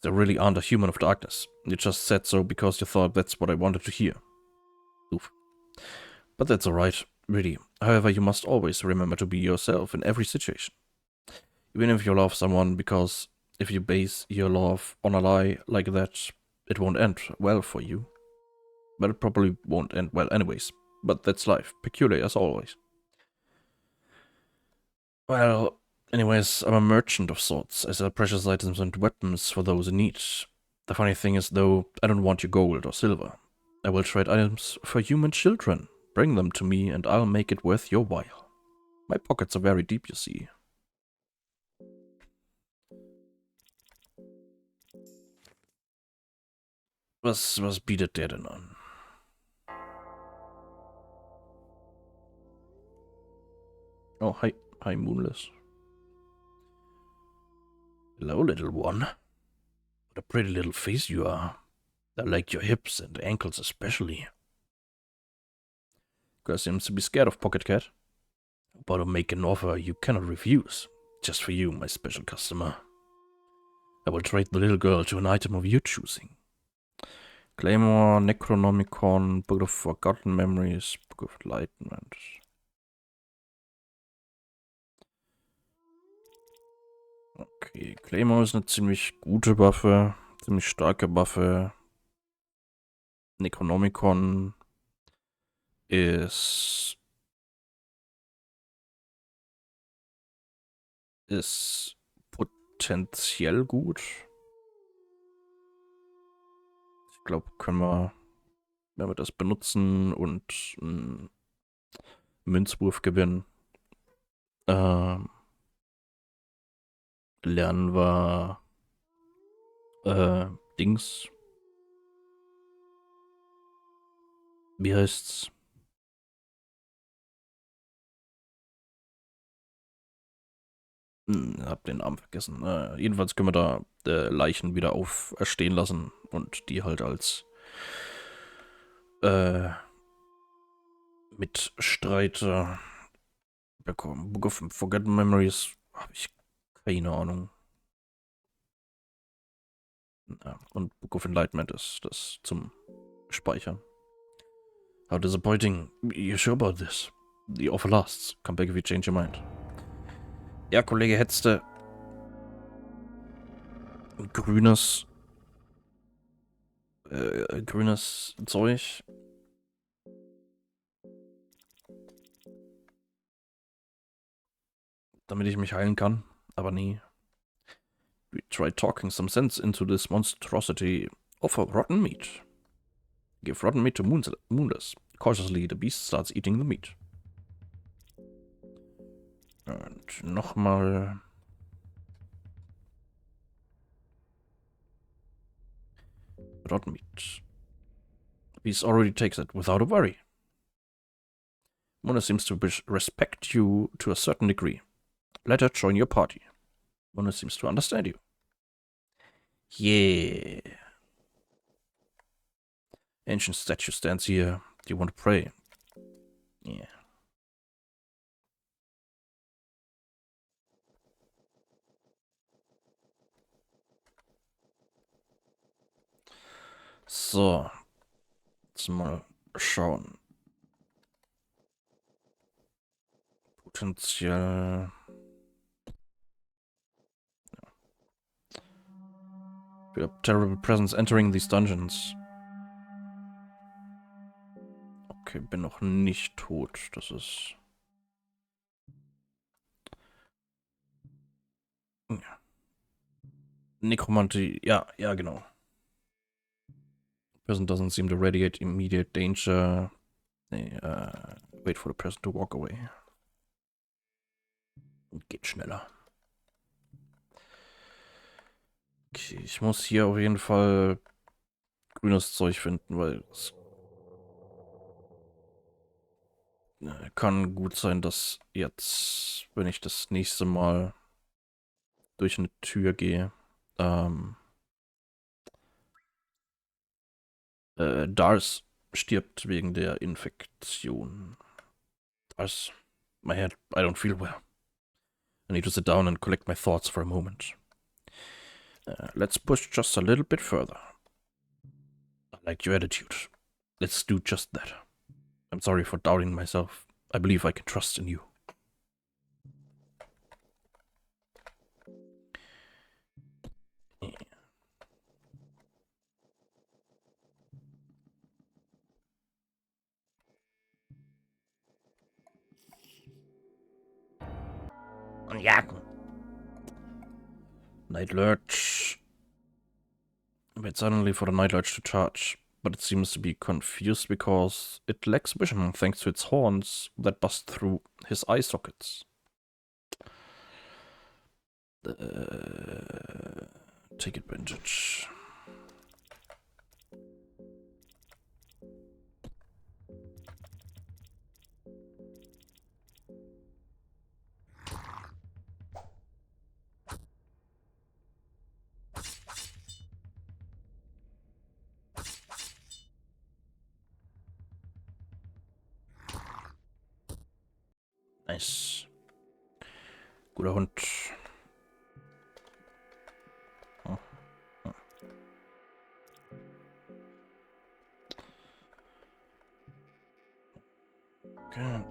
There really aren't a human of darkness. You just said so because you thought that's what I wanted to hear. Oof. But that's alright, really. However, you must always remember to be yourself in every situation. Even if you love someone, because if you base your love on a lie like that, it won't end well for you. Well, it probably won't end well anyways. But that's life, peculiar as always. Well, anyways, I'm a merchant of sorts. I sell precious items and weapons for those in need. The funny thing is, though, I don't want your gold or silver. I will trade items for human children. Bring them to me and I'll make it worth your while. My pockets are very deep, you see. Was bietet der denn an? Oh, hi. Hi, Moonless. Hello, little one. What a pretty little face you are. I like your hips and ankles especially. Girl seems to be scared of Pocket Cat. But to make an offer you cannot refuse. Just for you, my special customer. I will trade the little girl to an item of your choosing. Claymore, Necronomicon, Book of Forgotten Memories, Book of Enlightenment. Okay, Claymore ist eine ziemlich gute Waffe, ziemlich starke Waffe. Necronomicon ist potenziell gut. Ich glaube, können wir, wenn wir das benutzen und einen Münzwurf gewinnen, lernen wir Dings. Wie heißt's? Hab den Namen vergessen. Jedenfalls können wir da Leichen wieder auferstehen lassen und die halt als Mitstreiter bekommen. Book of Forgotten Memories habe ich keine Ahnung. Ja, und Book of Enlightenment ist das zum Speichern. How disappointing. You sure about this? The offer lasts. Come back if you change your mind. Ja, Kollege, hättest du grünes Zeug? Damit ich mich heilen kann. Aber nee. We tried talking some sense into this monstrosity. Offer rotten meat. Give rotten meat to Moonless. Cautiously, the beast starts eating the meat. Und nochmal. Rotten meat. The beast already takes it without a worry. Mona seems to respect you to a certain degree. Let her join your party. Mona seems to understand you. Yeah. Ancient statue stands here. Do you want to pray? Yeah. So. Jetzt mal schauen. Potenzial. We have terrible presence entering these dungeons. Okay, bin noch nicht tot. Das ist... Ja. Nekromantie. Ja, genau. Person doesn't seem to radiate immediate danger. Nee, wait for the person to walk away. Geht schneller. Okay, ich muss hier auf jeden Fall grünes Zeug finden, weil es kann gut sein, dass jetzt, wenn ich das nächste Mal durch eine Tür gehe, Dars stirbt wegen der Infektion. Dars, my head, I don't feel well. I need to sit down and collect my thoughts for a moment. Let's push just a little bit further. I like your attitude. Let's do just that. I'm sorry for doubting myself. I believe I can trust in you. Und jagen. Night Lurch. Wait suddenly for the Night Lurch to charge, but it seems to be confused because it lacks vision thanks to its horns that bust through his eye sockets. Take advantage. Nice. Guter Hund. Okay.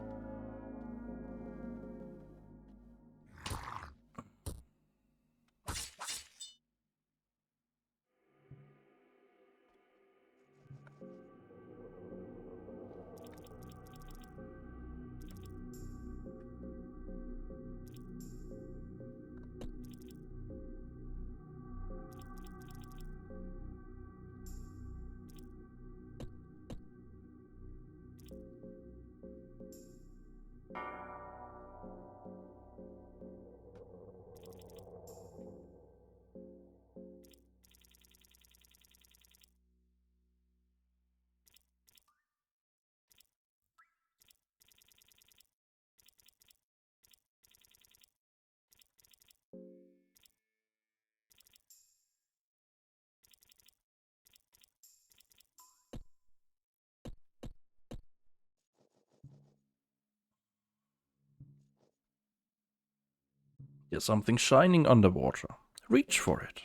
There's something shining underwater. Reach for it.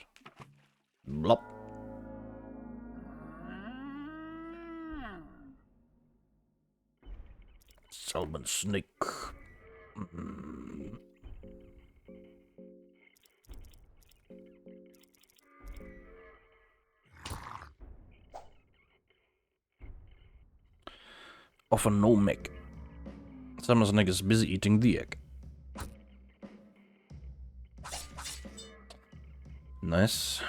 Blop. Salmon snake. Offer no egg. Salmon snake is busy eating the egg. Nice.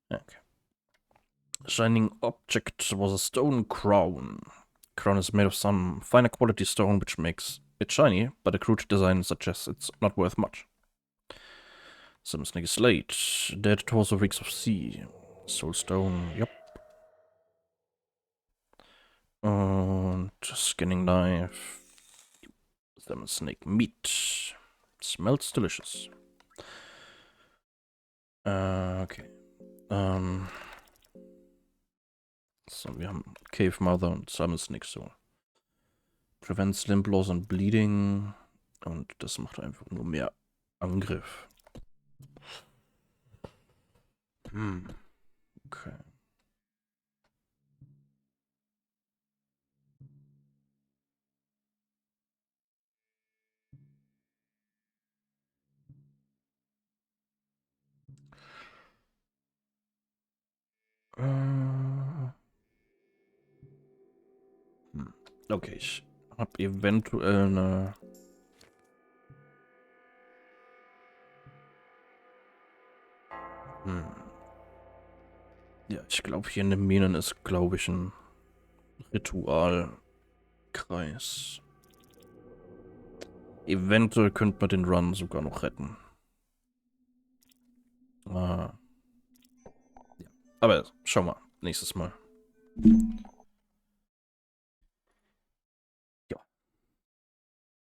Okay. Shining object was a stone crown. Crown is made of some finer quality stone, which makes it shiny, but the crude design suggests it's not worth much. Some snake slate. Dead torso reeks of sea. Soul stone, yep. Und skinning knife. Salmon snake meat. Smells delicious. Okay. So, wir haben Cave Mother und Salmon Snake Soul. Prevents Limb Loss und Bleeding. Und das macht einfach nur mehr Angriff. Okay. Okay, ich habe eventuell eine... Ja, ich glaube, hier in den Minen ist, glaube ich, ein Ritualkreis. Eventuell könnte man den Run sogar noch retten. Ja. Aber schau mal, nächstes Mal.